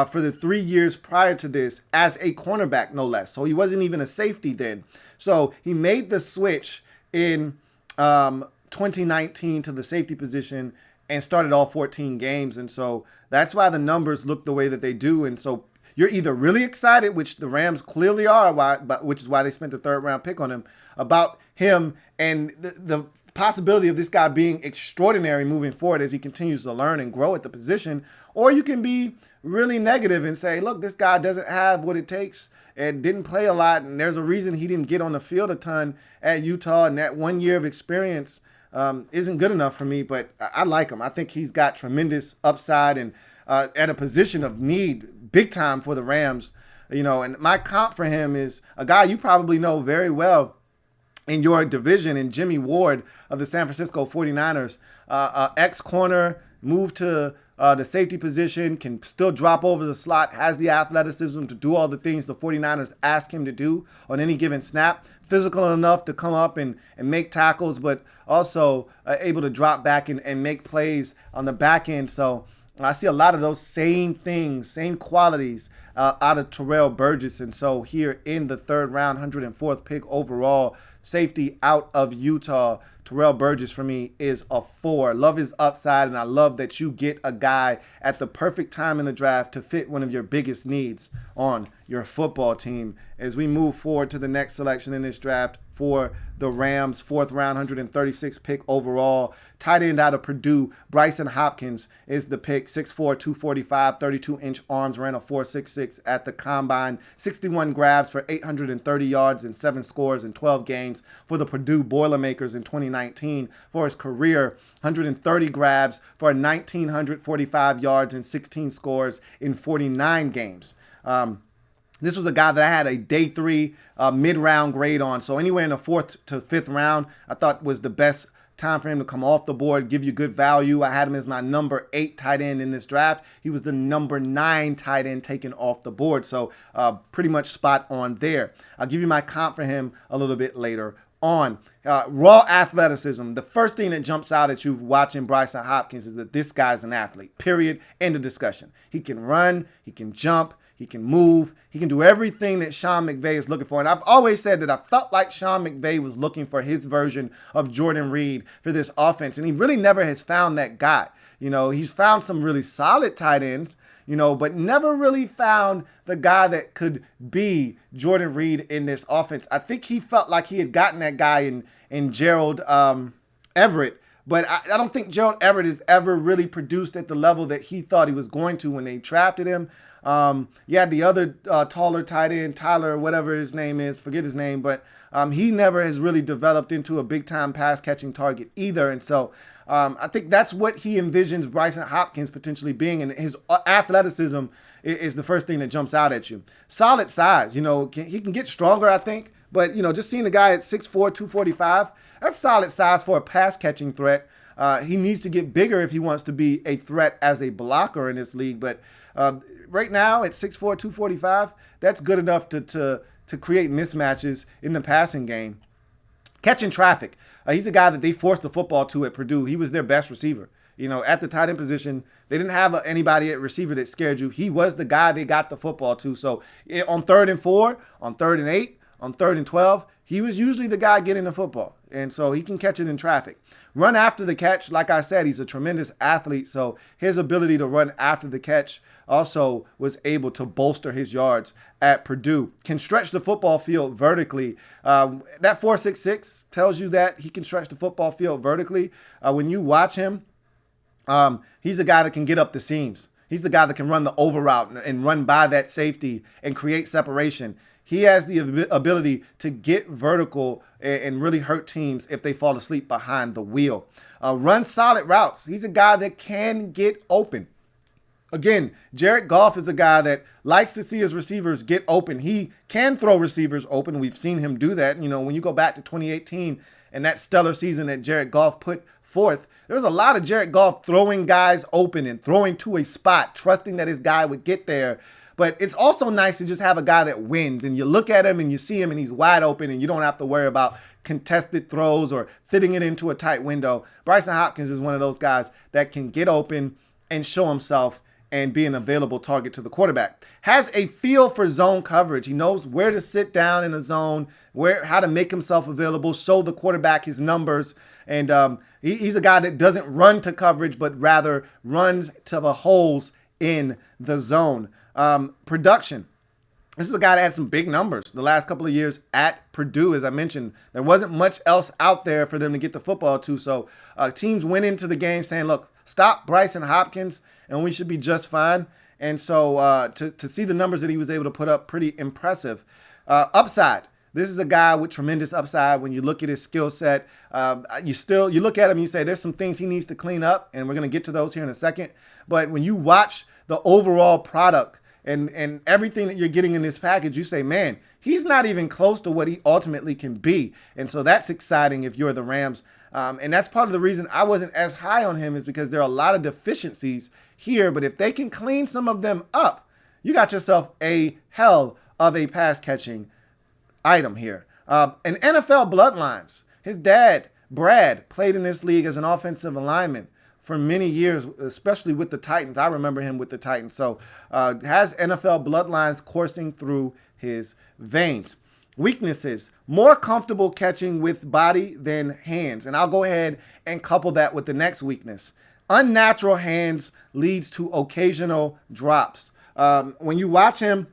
for the 3 years prior to this as a cornerback, no less. So he wasn't even a safety then. So he made the switch in 2019 to the safety position and started all 14 games. And so that's why the numbers look the way that they do. And so you're either really excited, which the Rams clearly are, which is why they spent the 3rd round pick on him, about him and the possibility of this guy being extraordinary moving forward as he continues to learn and grow at the position. Or you can be really negative and say, look, this guy doesn't have what it takes and didn't play a lot, and there's a reason he didn't get on the field a ton at Utah, and that 1 year of experience isn't good enough for me. But I like him. I think he's got tremendous upside and at a position of need, big time for the Rams. And my comp for him is a guy you probably know very well in your division, in Jimmy Ward of the San Francisco 49ers. Ex-corner, moved to the safety position, can still drop over the slot, has the athleticism to do all the things the 49ers ask him to do on any given snap. Physical enough to come up and make tackles, but also able to drop back and make plays on the back end. So I see a lot of those same things, same qualities out of Terrell Burgess. And so here in the 3rd round, 104th pick overall, safety out of Utah, Terrell Burgess for me is a 4. Love his upside, and I love that you get a guy at the perfect time in the draft to fit one of your biggest needs on your football team. As we move forward to the next selection in this draft for the Rams, 4th round, 136th pick overall, tight end out of Purdue, Brycen Hopkins is the pick. 6'4", 245, 32-inch arms, ran a 4.66 at the combine. 61 grabs for 830 yards and 7 scores in 12 games for the Purdue Boilermakers in 2019. For his career, 130 grabs for 1,945 yards and 16 scores in 49 games. This was a guy that I had a day 3 mid-round grade on. So anywhere in the 4th to 5th round, I thought was the best time for him to come off the board, give you good value. I had him as my number 8 tight end in this draft. He was the number 9 tight end taken off the board. So pretty much spot on there. I'll give you my comp for him a little bit later on. Raw athleticism. The first thing that jumps out at you watching Brycen Hopkins is that this guy's an athlete. Period. End of discussion. He can run. He can jump. He can move. He can do everything that Shaun Mcveigh is looking for. And I've always said that I felt like Shaun McVay was looking for his version of Jordan Reed for this offense. And he really never has found that guy. He's found some really solid tight ends, but never really found the guy that could be Jordan Reed in this offense. I think he felt like he had gotten that guy in Gerald Everett. But I don't think Gerald Everett has ever really produced at the level that he thought he was going to when they drafted him. You had the other taller tight end, Tyler, whatever his name is, forget his name, but he never has really developed into a big-time pass-catching target either. And so I think that's what he envisions Brycen Hopkins potentially being, and his athleticism is the first thing that jumps out at you. Solid size, he can get stronger, I think, but, just seeing the guy at 6'4", 245, that's solid size for a pass-catching threat. He needs to get bigger if he wants to be a threat as a blocker in this league, but right now at 6'4", 245, that's good enough to create mismatches in the passing game. Catching traffic. He's a guy that they forced the football to at Purdue. He was their best receiver. At the tight end position, they didn't have anybody at receiver that scared you. He was the guy they got the football to. So on 3rd and 4, on 3rd and 8, on 3rd and 12, he was usually the guy getting the football. And so he can catch it in traffic. Run after the catch, like I said, he's a tremendous athlete. So his ability to run after the catch also was able to bolster his yards at Purdue. Can stretch the football field vertically. That 4.66 tells you that he can stretch the football field vertically. When you watch him, he's a guy that can get up the seams. He's the guy that can run the over route and run by that safety and create separation. He has the ability to get vertical and really hurt teams if they fall asleep behind the wheel. Run solid routes. He's a guy that can get open. Again, Jared Goff is a guy that likes to see his receivers get open. He can throw receivers open. We've seen him do that. You know, when you go back to 2018 and that stellar season that Jared Goff put forth, there was a lot of Jared Goff throwing guys open and throwing to a spot, trusting that his guy would get there. But it's also nice to just have a guy that wins, and you look at him and you see him and he's wide open and you don't have to worry about contested throws or fitting it into a tight window. Brycen Hopkins is one of those guys that can get open and show himself and be an available target to the quarterback. Has a feel for zone coverage. He knows where to sit down in a zone, how to make himself available, show the quarterback his numbers. And he's a guy that doesn't run to coverage, but rather runs to the holes in the zone. Production. This is a guy that had some big numbers the last couple of years at Purdue. As I mentioned, there wasn't much else out there for them to get the football to. So teams went into the game saying, look, stop Brycen Hopkins and we should be just fine. And so to see the numbers that he was able to put up, pretty impressive. Upside. This is a guy with tremendous upside. When you look at his skill set, you look at him and you say there's some things he needs to clean up, and we're going to get to those here in a second. But when you watch the overall product and everything that you're getting in this package, you say, man, he's not even close to what he ultimately can be. And so that's exciting if you're the Rams. And that's part of the reason I wasn't as high on him, is because there are a lot of deficiencies here. But if they can clean some of them up, you got yourself a hell of a pass catching item here. And NFL bloodlines. His dad, Brad, played in this league as an offensive lineman for many years, especially with the Titans. I remember him with the Titans. So has NFL bloodlines coursing through his veins. Weaknesses: more comfortable catching with body than hands. And I'll go ahead and couple that with the next weakness. Unnatural hands leads to occasional drops. When you watch him,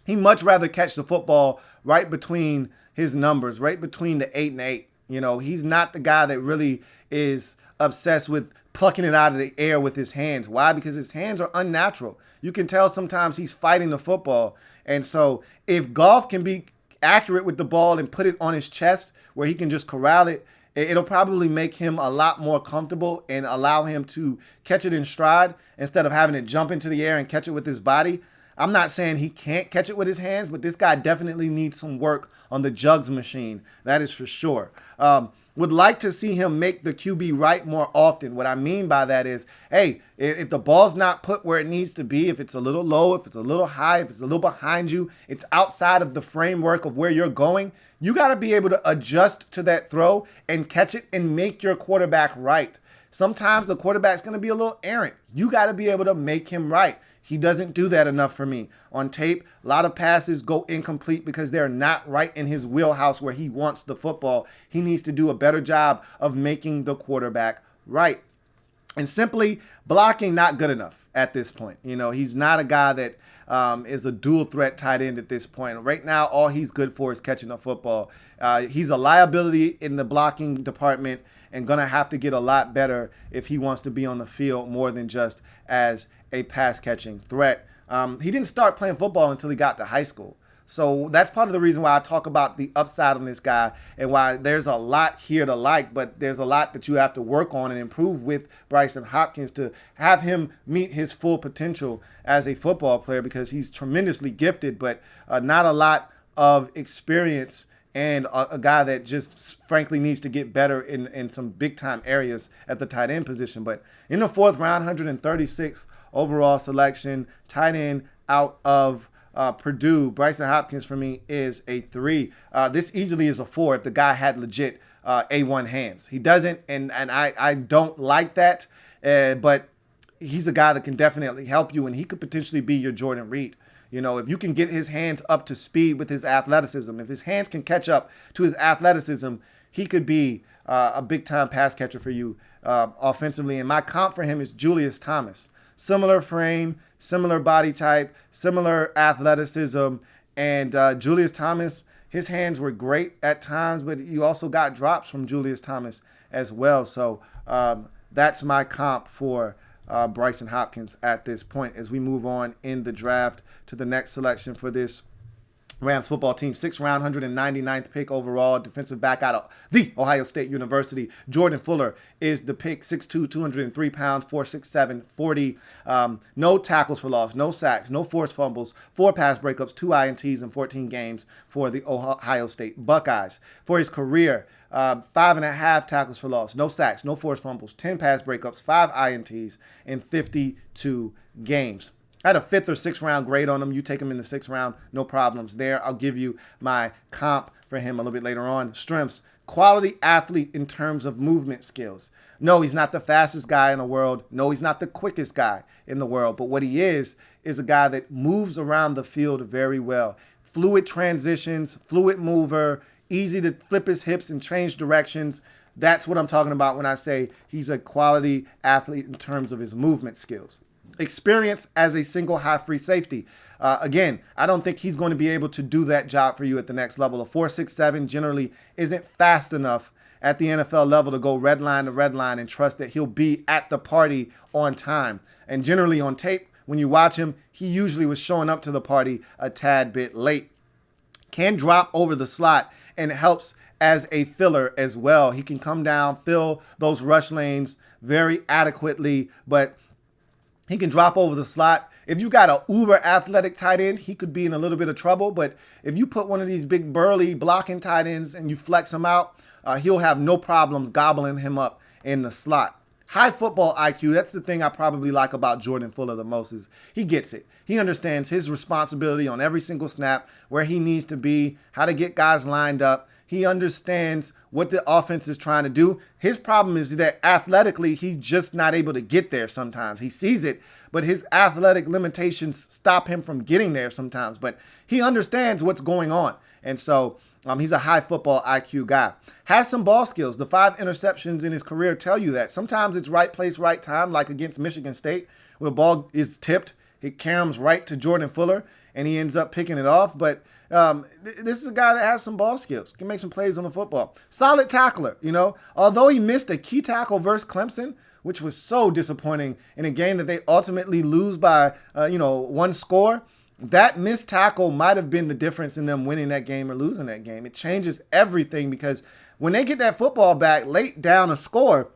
he much rather catch the football right between his numbers, right between the 8 and 8. You know, he's not the guy that really is obsessed with plucking it out of the air with his hands. Why? Because his hands are unnatural. You can tell sometimes he's fighting the football. And so if Goff can be accurate with the ball and put it on his chest where he can just corral it, it'll probably make him a lot more comfortable and allow him to catch it in stride instead of having it jump into the air and catch it with his body. I'm not saying he can't catch it with his hands, but this guy definitely needs some work on the jugs machine. That is for sure. Would like to see him make the QB right more often. What I mean by that is, hey, if the ball's not put where it needs to be, if it's a little low, if it's a little high, if it's a little behind you, it's outside of the framework of where you're going, you got to be able to adjust to that throw and catch it and make your quarterback right. Sometimes the quarterback's going to be a little errant. You got to be able to make him right. He doesn't do that enough for me. On tape, a lot of passes go incomplete because they're not right in his wheelhouse where he wants the football. He needs to do a better job of making the quarterback right. And simply blocking, not good enough at this point. You know, he's not a guy that is a dual threat tight end at this point. Right now, all he's good for is catching the football. He's a liability in the blocking department and going to have to get a lot better if he wants to be on the field more than just as a pass-catching threat. He didn't start playing football until he got to high school. So that's part of the reason why I talk about the upside on this guy and why there's a lot here to like, but there's a lot that you have to work on and improve with Brycen Hopkins to have him meet his full potential as a football player, because he's tremendously gifted, but not a lot of experience, and a guy that just frankly needs to get better in some big-time areas at the tight end position. But in the 4th round, 136th overall selection, tight end out of Purdue, Brycen Hopkins for me is a 3. This easily is a 4 if the guy had legit A1 hands. He doesn't, and I don't like that, but he's a guy that can definitely help you, and he could potentially be your Jordan Reed. You know, if you can get his hands up to speed with his athleticism, if his hands can catch up to his athleticism, he could be a big-time pass catcher for you offensively. And my comp for him is Julius Thomas. Similar frame, similar body type, similar athleticism. And Julius Thomas, his hands were great at times, but you also got drops from Julius Thomas as well. So that's my comp for Brycen Hopkins at this point as we move on in the draft to the next selection for this Rams football team. 6th round, 199th pick overall, defensive back out of the Ohio State University. Jordan Fuller is the pick, 6'2", 203 pounds, 4'6", 40. No tackles for loss, no sacks, no forced fumbles, 4 pass breakups, 2 INTs in 14 games for the Ohio State Buckeyes. For his career, 5.5 tackles for loss, no sacks, no forced fumbles, 10 pass breakups, 5 INTs in 52 games. I had a 5th or 6th round grade on him. You take him in the 6th round, no problems there. I'll give you my comp for him a little bit later on. Strengths, quality athlete in terms of movement skills. No, he's not the fastest guy in the world. No, he's not the quickest guy in the world. But what he is a guy that moves around the field very well. Fluid transitions, fluid mover, easy to flip his hips and change directions. That's what I'm talking about when I say he's a quality athlete in terms of his movement skills. Experience as a single high free safety. Again, I don't think he's going to be able to do that job for you at the next level. A 4.67 generally isn't fast enough at the NFL level to go red line to red line and trust that he'll be at the party on time. And generally on tape, when you watch him, he usually was showing up to the party a tad bit late. Can drop over the slot and helps as a filler as well. He can come down, fill those rush lanes very adequately, but he can drop over the slot. If you got an uber athletic tight end, he could be in a little bit of trouble. But if you put one of these big burly blocking tight ends and you flex him out, he'll have no problems gobbling him up in the slot. High football IQ, that's the thing I probably like about Jordan Fuller the most is he gets it. He understands his responsibility on every single snap, where he needs to be, how to get guys lined up. He understands what the offense is trying to do. His problem is that athletically, he's just not able to get there sometimes. He sees it, but his athletic limitations stop him from getting there sometimes. But he understands what's going on. And so he's a high football IQ guy. Has some ball skills. The 5 interceptions in his career tell you that. Sometimes it's right place, right time, like against Michigan State, where the ball is tipped. It caroms right to Jordan Fuller, and he ends up picking it off. But this is a guy that has some ball skills, can make some plays on the football. Solid tackler, you know. Although he missed a key tackle versus Clemson, which was so disappointing in a game that they ultimately lose by, 1 score, that missed tackle might have been the difference in them winning that game or losing that game. It changes everything because when they get that football back late down a score,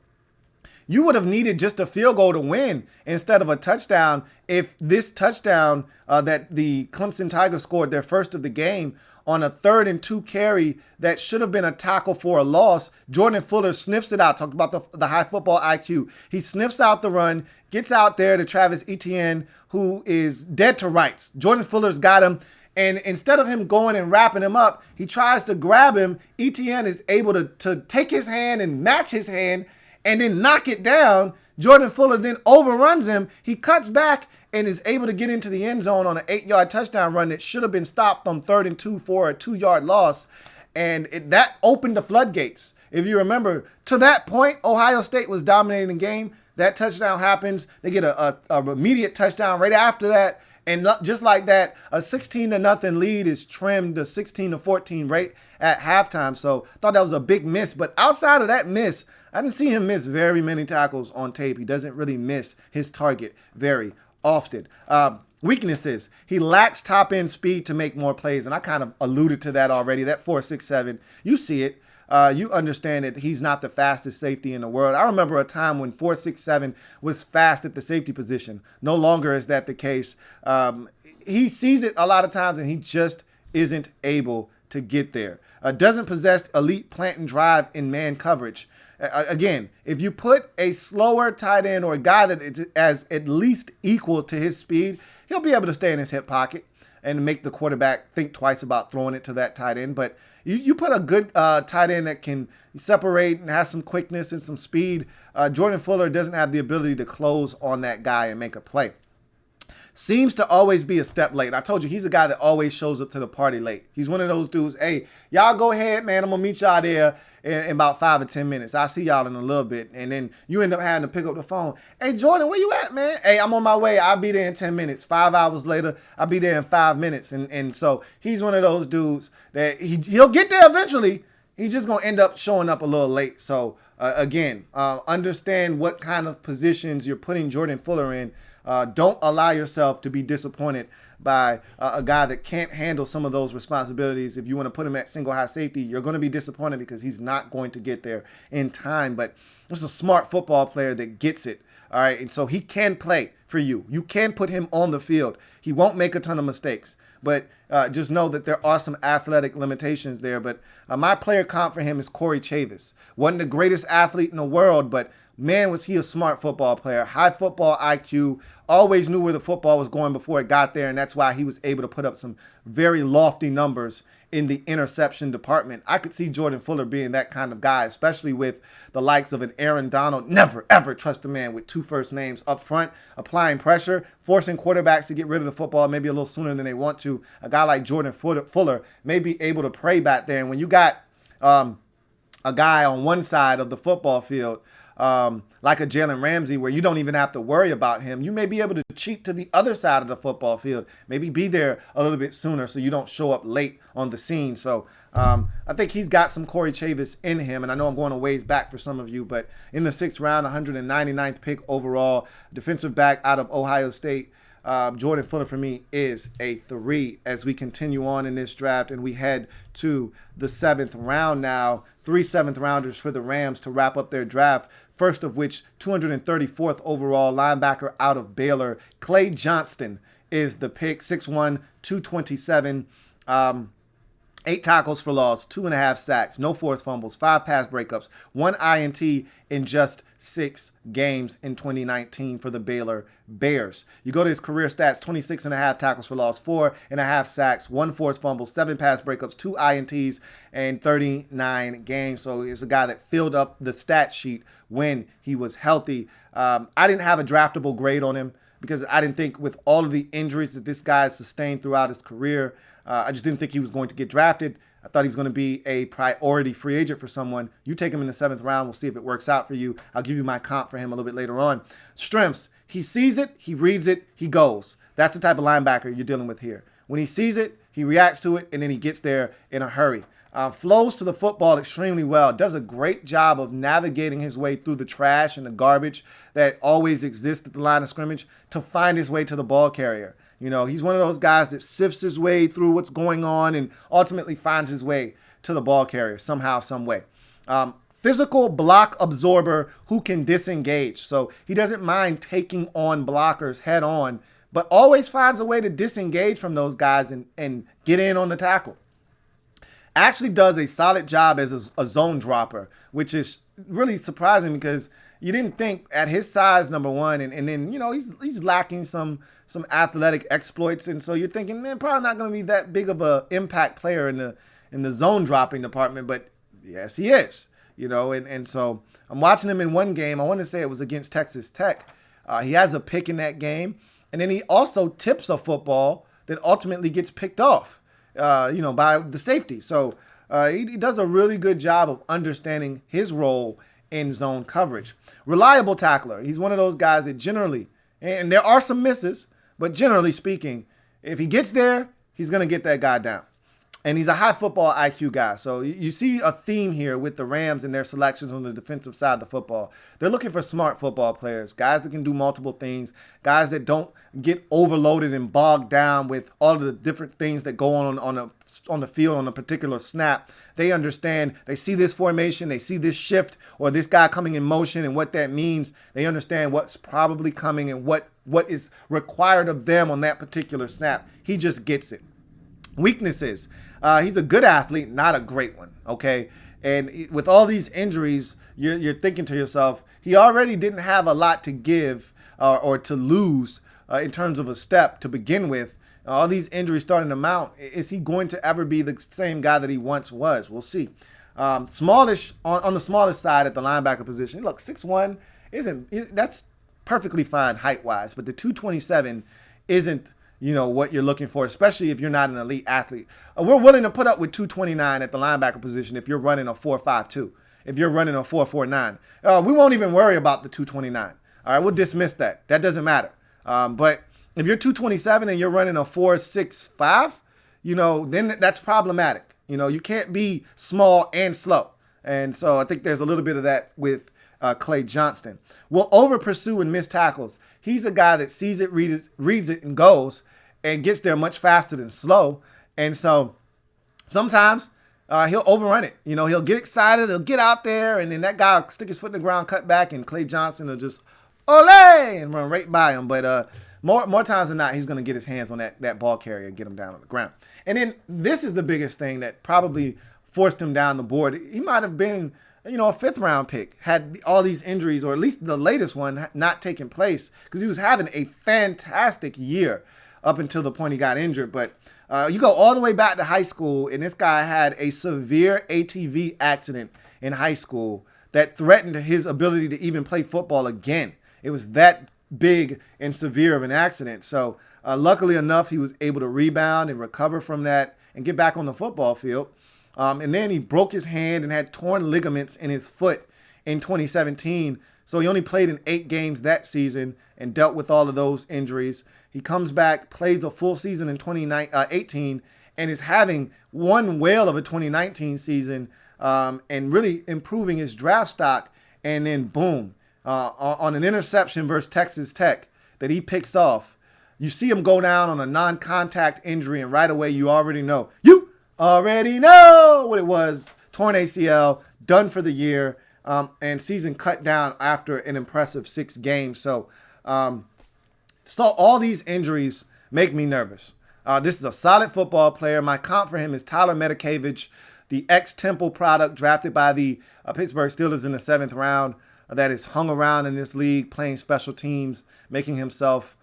you would have needed just a field goal to win instead of a touchdown. If this touchdown that the Clemson Tigers scored, their first of the game, on a 3rd and 2 carry that should have been a tackle for a loss, Jordan Fuller sniffs it out. Talked about the high football IQ. He sniffs out the run, gets out there to Travis Etienne, who is dead to rights. Jordan Fuller's got him. And instead of him going and wrapping him up, he tries to grab him. Etienne is able to take his hand and match his hand and then knock it down. Jordan Fuller then overruns him. He cuts back and is able to get into the end zone on an 8-yard touchdown run that should have been stopped on 3rd and 2 for a 2-yard loss. And that opened the floodgates. If you remember, to that point, Ohio State was dominating the game. That touchdown happens. They get a immediate touchdown right after that. And just like that, a 16-0 lead is trimmed to 16-14 right at halftime. So I thought that was a big miss. But outside of that miss, I didn't see him miss very many tackles on tape. He doesn't really miss his target very often. Weaknesses. He lacks top-end speed to make more plays. And I kind of alluded to that already. That 4.67, you see it. You understand that he's not the fastest safety in the world. I remember a time when 4.67 was fast at the safety position. No longer is that the case. He sees it a lot of times, and he just isn't able to get there. Doesn't possess elite plant and drive in man coverage. Again, if you put a slower tight end or a guy that is as at least equal to his speed, he'll be able to stay in his hip pocket and make the quarterback think twice about throwing it to that tight end. But you put a good tight end that can separate and has some quickness and some speed. Jordan Fuller doesn't have the ability to close on that guy and make a play. seems to always be a step late. And I told you, he's a guy that always shows up to the party late. He's one of those dudes, hey, y'all go ahead, man. I'm going to meet y'all there in about 5 or 10 minutes. I'll see y'all in a little bit. And then you end up having to pick up the phone. Hey, Jordan, where you at, man? Hey, I'm on my way. I'll be there in 10 minutes. 5 hours later, I'll be there in 5 minutes. And so he's one of those dudes that he'll get there eventually. He's just going to end up showing up a little late. So, again, understand what kind of positions you're putting Jordan Fuller in. Don't allow yourself to be disappointed by a guy that can't handle some of those responsibilities. If you want to put him at single high safety, you're going to be disappointed because he's not going to get there in time. But this is a smart football player that gets it. All right. And so he can play for you. You can put him on the field. He won't make a ton of mistakes. But just know that there are some athletic limitations there. But my player comp for him is Corey Chavis. Wasn't the greatest athlete in the world, but man, was he a smart football player. High football IQ. Always knew where the football was going before it got there, and that's why he was able to put up some very lofty numbers in the interception department. I could see Jordan Fuller being that kind of guy, especially with the likes of an Aaron Donald. Never, ever trust a man with 2 first names up front, applying pressure, forcing quarterbacks to get rid of the football maybe a little sooner than they want to. A guy like Jordan Fuller may be able to pray back there. And when you got a guy on one side of the football field, like a Jalen Ramsey, where you don't even have to worry about him, you may be able to cheat to the other side of the football field, maybe be there a little bit sooner so you don't show up late on the scene. So I think he's got some Corey Chavis in him, and I know I'm going a ways back for some of you, but in the 6th round, 199th pick overall, defensive back out of Ohio State, Jordan Fuller for me is a 3 as we continue on in this draft and we head to the 7th round now. 3 7th rounders for the Rams to wrap up their draft. First of which, 234th overall linebacker out of Baylor, Clay Johnston is the pick. 6'1", 227. 8 tackles for loss, 2.5 sacks, no forced fumbles, 5 pass breakups, 1 INT in just 6 games in 2019 for the Baylor Bears. You go to his career stats, 26.5 tackles for loss, 4.5 sacks, 1 forced fumble, 7 pass breakups, 2 INTs, and 39 games. So he's a guy that filled up the stat sheet when he was healthy. I didn't have a draftable grade on him because I didn't think with all of the injuries that this guy has sustained throughout his career, I just didn't think he was going to get drafted. I thought he was going to be a priority free agent for someone. You take him in the 7th round. We'll see if it works out for you. I'll give you my comp for him a little bit later on. Strengths. He sees it. He reads it. He goes. That's the type of linebacker you're dealing with here. When he sees it, he reacts to it, and then he gets there in a hurry. Flows to the football extremely well. Does a great job of navigating his way through the trash and the garbage that always exists at the line of scrimmage to find his way to the ball carrier. You know, he's one of those guys that sifts his way through what's going on and ultimately finds his way to the ball carrier somehow, some way. Physical block absorber who can disengage. So he doesn't mind taking on blockers head on, but always finds a way to disengage from those guys and get in on the tackle. Actually does a solid job as a zone dropper, which is really surprising because you didn't think at his size, number one, and then, you know, he's lacking some athletic exploits. And so you're thinking, man, probably not going to be that big of a impact player in the zone dropping department. But yes, he is, you know, and so I'm watching him in one game. I want to say it was against Texas Tech. He has a pick in that game. And then he also tips a football that ultimately gets picked off, by the safety. So he does a really good job of understanding his role in zone coverage. Reliable tackler. He's one of those guys that generally, and there are some misses, but generally speaking, if he gets there, he's going to get that guy down. And he's a high football IQ guy. So you see a theme here with the Rams and their selections on the defensive side of the football. They're looking for smart football players, guys that can do multiple things, guys that don't get overloaded and bogged down with all of the different things that go on the field on a particular snap. They understand, they see this formation, they see this shift or this guy coming in motion and what that means. They understand what's probably coming and what is required of them on that particular snap. He just gets it. Weaknesses. He's a good athlete, not a great one, okay? And with all these injuries, you're thinking to yourself, he already didn't have a lot to give or to lose in terms of a step to begin with. All these injuries starting to mount. Is he going to ever be the same guy that he once was? We'll see. Smallish, on the smallest side at the linebacker position. Look, 6'1", that's perfectly fine height-wise, but the 227 isn't, what you're looking for, especially if you're not an elite athlete. We're willing to put up with 229 at the linebacker position if you're running a 4.52, if you're running a 4.49. We won't even worry about the 229. All right, we'll dismiss that. That doesn't matter. But if you're 227 and you're running a 4.65, then that's problematic. You can't be small and slow. And so I think there's a little bit of that with Clay Johnston. Will over pursue and miss tackles. He's a guy that sees it, reads it, and goes and gets there much faster than slow. And so sometimes he'll overrun it. He'll get excited, he'll get out there, and then that guy will stick his foot in the ground, cut back, and Clay Johnston will just ole and run right by him. But more times than not, he's going to get his hands on that ball carrier and get him down on the ground. And then this is the biggest thing that probably forced him down the board. He might have been, a 5th round pick had all these injuries, or at least the latest one not taken place, because he was having a fantastic year up until the point he got injured. But you go all the way back to high school, and this guy had a severe ATV accident in high school that threatened his ability to even play football again. It was that big and severe of an accident. So luckily enough, he was able to rebound and recover from that and get back on the football field. And then he broke his hand and had torn ligaments in his foot in 2017. So he only played in 8 games that season and dealt with all of those injuries. He comes back, plays a full season in 2018, and is having one whale of a 2019 season and really improving his draft stock. And then boom, on an interception versus Texas Tech that he picks off, you see him go down on a non-contact injury, and right away you already know what it was. Torn ACL, done for the year, and season cut down after an impressive 6 games. So all these injuries make me nervous. This is a solid football player. My comp for him is Tyler Medikevich, the ex-Temple product drafted by the Pittsburgh Steelers in the 7th round, that is hung around in this league, playing special teams, making himself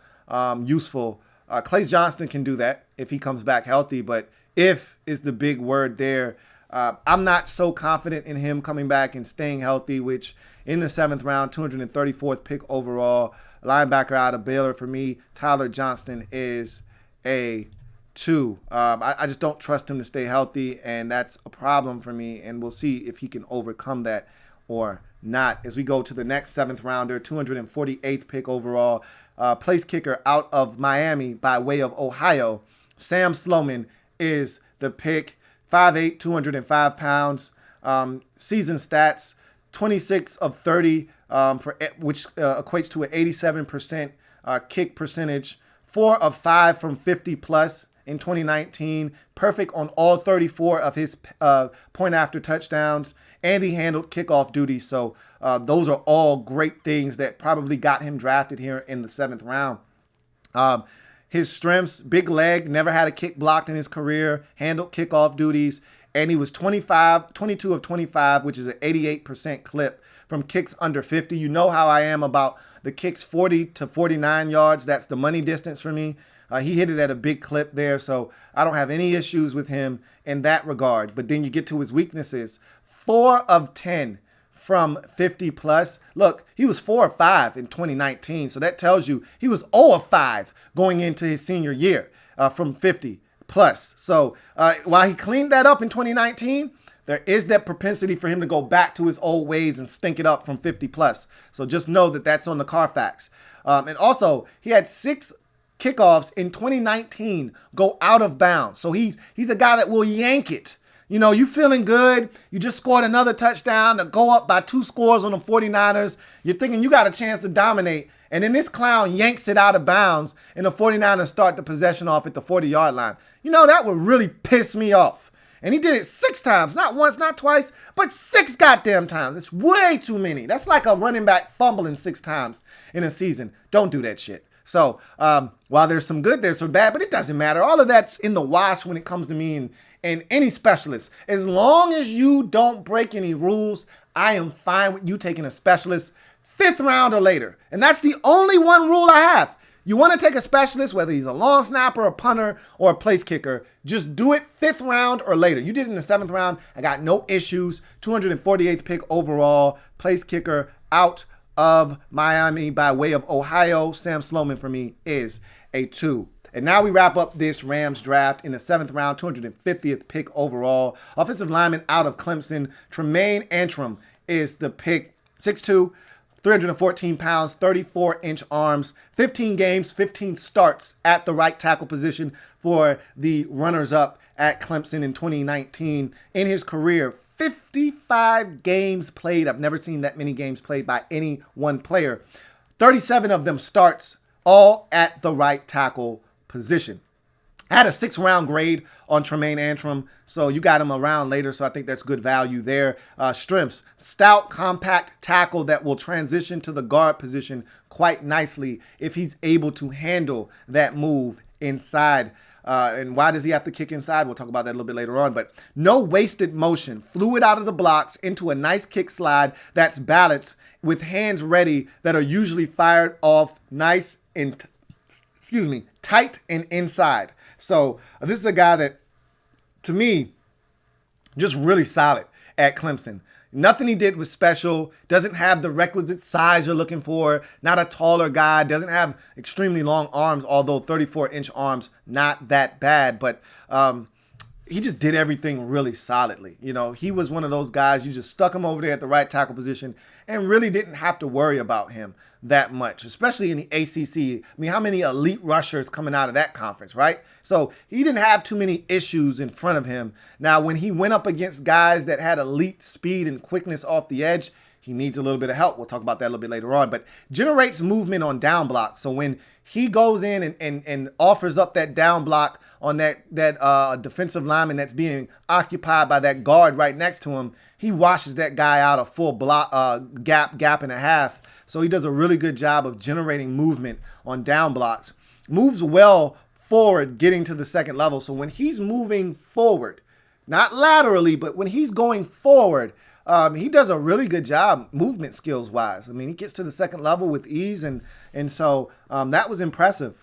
useful. Clay Johnston can do that if he comes back healthy, but if is the big word there. I'm not so confident in him coming back and staying healthy, which in the 7th round, 234th pick overall, linebacker out of Baylor for me, Tyler Johnston is a 2. I just don't trust him to stay healthy, and that's a problem for me, and we'll see if he can overcome that or not. As we go to the next 7th rounder, 248th pick overall, place kicker out of Miami by way of Ohio, Sam Sloman is the pick. 5'8", 205 pounds. Season stats, 26 of 30, which equates to an 87% kick percentage. 4 of 5 from 50 plus in 2019. Perfect on all 34 of his point after touchdowns. And he handled kickoff duty. So those are all great things that probably got him drafted here in the 7th round. His strengths, big leg, never had a kick blocked in his career, handled kickoff duties, and he was 22 of 25, which is an 88% clip from kicks under 50. You know how I am about the kicks 40 to 49 yards. That's the money distance for me. He hit it at a big clip there, so I don't have any issues with him in that regard. But then you get to his weaknesses. 4 of 10 from 50 plus. Look, he was 4 of 5 in 2019. So that tells you he was 0 of 5 going into his senior year from 50 plus. So while he cleaned that up in 2019, there is that propensity for him to go back to his old ways and stink it up from 50 plus. So just know that that's on the Carfax. And also, he had 6 kickoffs in 2019 go out of bounds. So he's a guy that will yank it. You feeling good. You just scored another touchdown to go up by 2 scores on the 49ers. You're thinking you got a chance to dominate. And then this clown yanks it out of bounds, and the 49ers start the possession off at the 40-yard line. That would really piss me off. And he did it 6 times, not once, not twice, but 6 goddamn times. It's way too many. That's like a running back fumbling 6 times in a season. Don't do that shit. So while there's some good, there's some bad, but it doesn't matter. All of that's in the wash when it comes to me and any specialist. As long as you don't break any rules, I am fine with you taking a specialist 5th round or later. And that's the only one rule I have. You want to take a specialist, whether he's a long snapper, a punter, or a place kicker, just do it 5th round or later. You did it in the 7th round. I got no issues. 248th pick overall, place kicker out of Miami by way of Ohio. Sam Sloman for me is a 2. And now we wrap up this Rams draft in the 7th round, 250th pick overall. Offensive lineman out of Clemson, Tremaine Antrim is the pick. 6'2", 314 pounds, 34-inch arms, 15 games, 15 starts at the right tackle position for the runners-up at Clemson in 2019. In his career, 55 games played. I've never seen that many games played by any one player. 37 of them starts, all at the right tackle position. I had a 6th-round grade on Tremaine Antrim, so you got him around later, so I think that's good value there. Strengths, stout, compact tackle that will transition to the guard position quite nicely if he's able to handle that move inside. And why does he have to kick inside? We'll talk about that a little bit later on. But no wasted motion. Fluid out of the blocks into a nice kick slide that's balanced with hands ready that are usually fired off nice and tight and inside. So this is a guy that, to me, just really solid at Clemson. Nothing he did was special. Doesn't have the requisite size you're looking for. Not a taller guy. Doesn't have extremely long arms, although 34-inch arms, not that bad. But he just did everything really solidly. You know, he was one of those guys, you just stuck him over there at the right tackle position and really didn't have to worry about him that much, especially in the ACC. I mean, how many elite rushers coming out of that conference, right? So he didn't have too many issues in front of him. Now, when he went up against guys that had elite speed and quickness off the edge, he needs a little bit of help. We'll talk about that a little bit later on, but generates movement on down blocks. So when he goes in and offers up that down block on that defensive lineman that's being occupied by that guard right next to him, he washes that guy out a full block, gap and a half. So he does a really good job of generating movement on down blocks. Moves well forward, getting to the second level. So when he's moving forward, not laterally, but when he's going forward, he does a really good job movement skills wise. I mean, he gets to the second level with ease, and so that was impressive.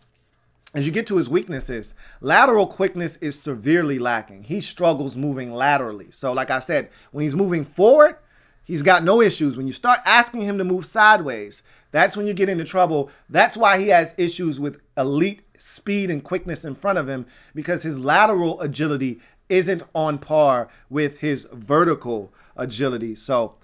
As you get to his weaknesses, lateral quickness is severely lacking. He struggles moving laterally. So like I said, when he's moving forward, he's got no issues. When you start asking him to move sideways, that's when you get into trouble. That's why he has issues with elite speed and quickness in front of him, because his lateral agility isn't on par with his vertical agility. So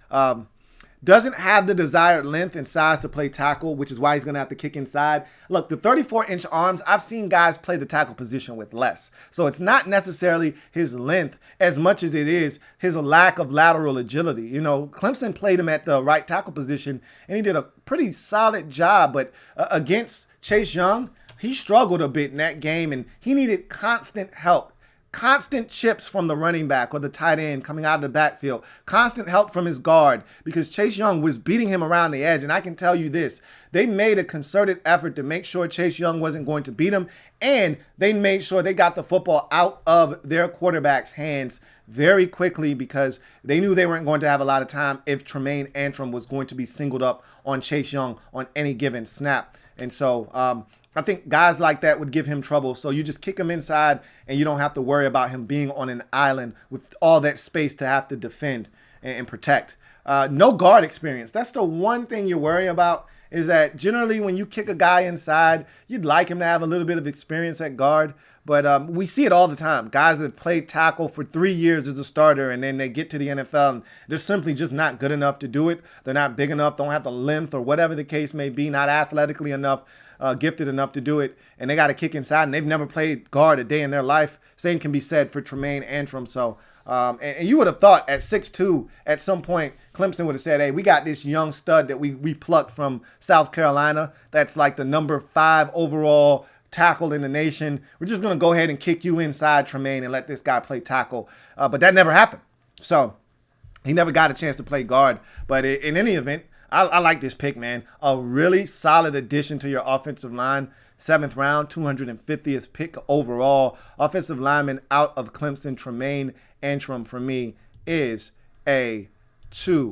doesn't have the desired length and size to play tackle, which is why he's going to have to kick inside. Look, the 34-inch arms, I've seen guys play the tackle position with less. So it's not necessarily his length as much as it is his lack of lateral agility. You know, Clemson played him at the right tackle position, and he did a pretty solid job. But against Chase Young, he struggled a bit in that game, and he needed constant help. Constant chips from the running back or the tight end coming out of the backfield. Constant help from his guard, because Chase Young was beating him around the edge. And I can tell you this, they made a concerted effort to make sure Chase Young wasn't going to beat him. And they made sure they got the football out of their quarterback's hands very quickly, because they knew they weren't going to have a lot of time if Tremaine Antrim was going to be singled up on Chase Young on any given snap. And so I think guys like that would give him trouble. So you just kick him inside and you don't have to worry about him being on an island with all that space to have to defend and protect. No guard experience. That's the one thing you worry about, is that generally when you kick a guy inside, you'd like him to have a little bit of experience at guard. But we see it all the time. Guys that played tackle for 3 years as a starter, and then they get to the NFL and they're simply just not good enough to do it. They're not big enough, don't have the length or whatever the case may be, not athletically enough, gifted enough to do it, and they got to kick inside, and they've never played guard a day in their life. Same can be said for Tremaine Antrim. So, and you would have thought at 6'2", at some point, Clemson would have said, hey, we got this young stud that we plucked from South Carolina. That's like the number 5 overall tackle in the nation. We're just going to go ahead and kick you inside, Tremaine, and let this guy play tackle. But that never happened. So he never got a chance to play guard. But in any event, I like this pick, man. A really solid addition to your offensive line. 7th round, 250th pick overall. Offensive lineman out of Clemson, Tremaine Antrim, for me, is a 3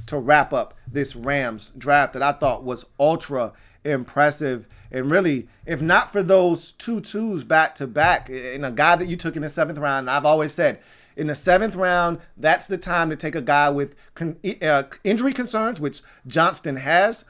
to wrap up this Rams draft that I thought was ultra impressive. And really, if not for those 2 2s back to back, and a guy that you took in the 7th round, I've always said, in the 7th round, that's the time to take a guy with injury concerns, which Johnston has,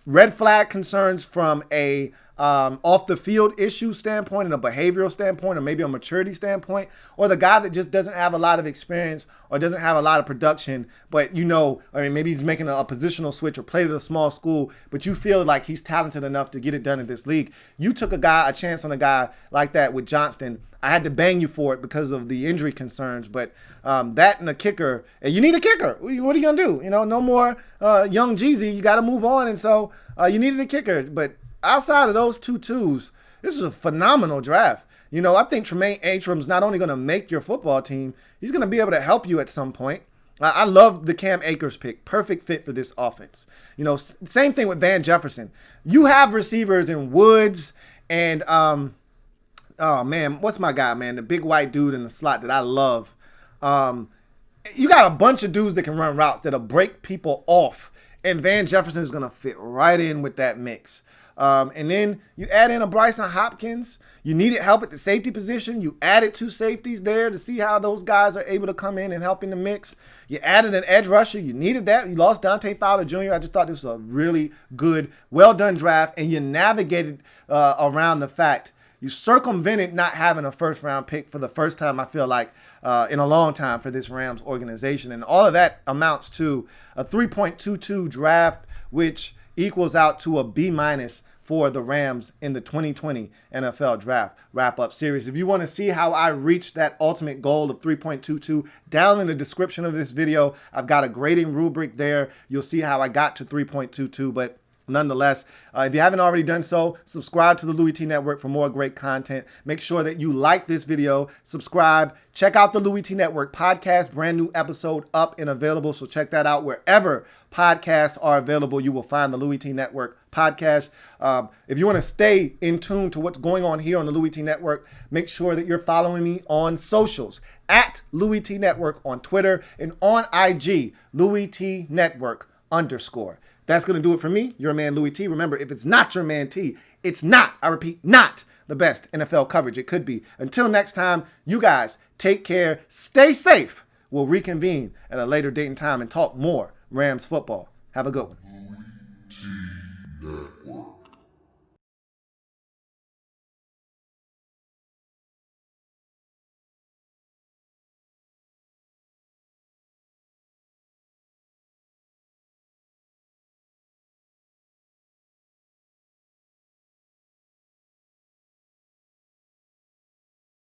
red flag concerns from a off the field issue standpoint and a behavioral standpoint, or maybe a maturity standpoint, or the guy that just doesn't have a lot of experience or doesn't have a lot of production, but maybe he's making a positional switch or played at a small school, but you feel like he's talented enough to get it done in this league. You took a chance on a guy like that with Johnston. I had to bang you for it because of the injury concerns, but that and a kicker, and you need a kicker. What are you gonna do? No more young Jeezy. You got to move on, and so you needed a kicker, but outside of those 2 twos, this is a phenomenal draft. I think Tremaine Atrum's not only going to make your football team, he's going to be able to help you at some point. I love the Cam Akers pick. Perfect fit for this offense. Same thing with Van Jefferson. You have receivers in Woods and, oh, man, what's my guy, man? The big white dude in the slot that I love. You got a bunch of dudes that can run routes that'll break people off, and Van Jefferson is going to fit right in with that mix. And then you add in a Bryson Hopkins. You needed help at the safety position. You added 2 safeties there to see how those guys are able to come in and help in the mix. You added an edge rusher. You needed that. You lost Dante Fowler Jr. I just thought this was a really good, well-done draft, and you navigated around the fact you circumvented not having a first-round pick for the first time, I feel like, in a long time for this Rams organization. And all of that amounts to a 3.22 draft, which equals out to a B- for the Rams in the 2020 NFL Draft Wrap-Up Series. If you want to see how I reached that ultimate goal of 3.22, down in the description of this video, I've got a grading rubric there. You'll see how I got to 3.22, but nonetheless, if you haven't already done so, subscribe to the Louie T Network for more great content. Make sure that you like this video, subscribe, check out the Louie T Network podcast, brand new episode up and available. So check that out wherever podcasts are available. You will find the Louie T Network podcast. If you want to stay in tune to what's going on here on the Louie T Network, make sure that you're following me on socials at Louie T Network on Twitter and on IG, Louie T Network _. That's going to do it for me, your man Louie T. Remember, if it's not your man T, it's not, I repeat, not the best NFL coverage it could be. Until next time, you guys take care, stay safe. We'll reconvene at a later date and time and talk more Rams football. Have a good one.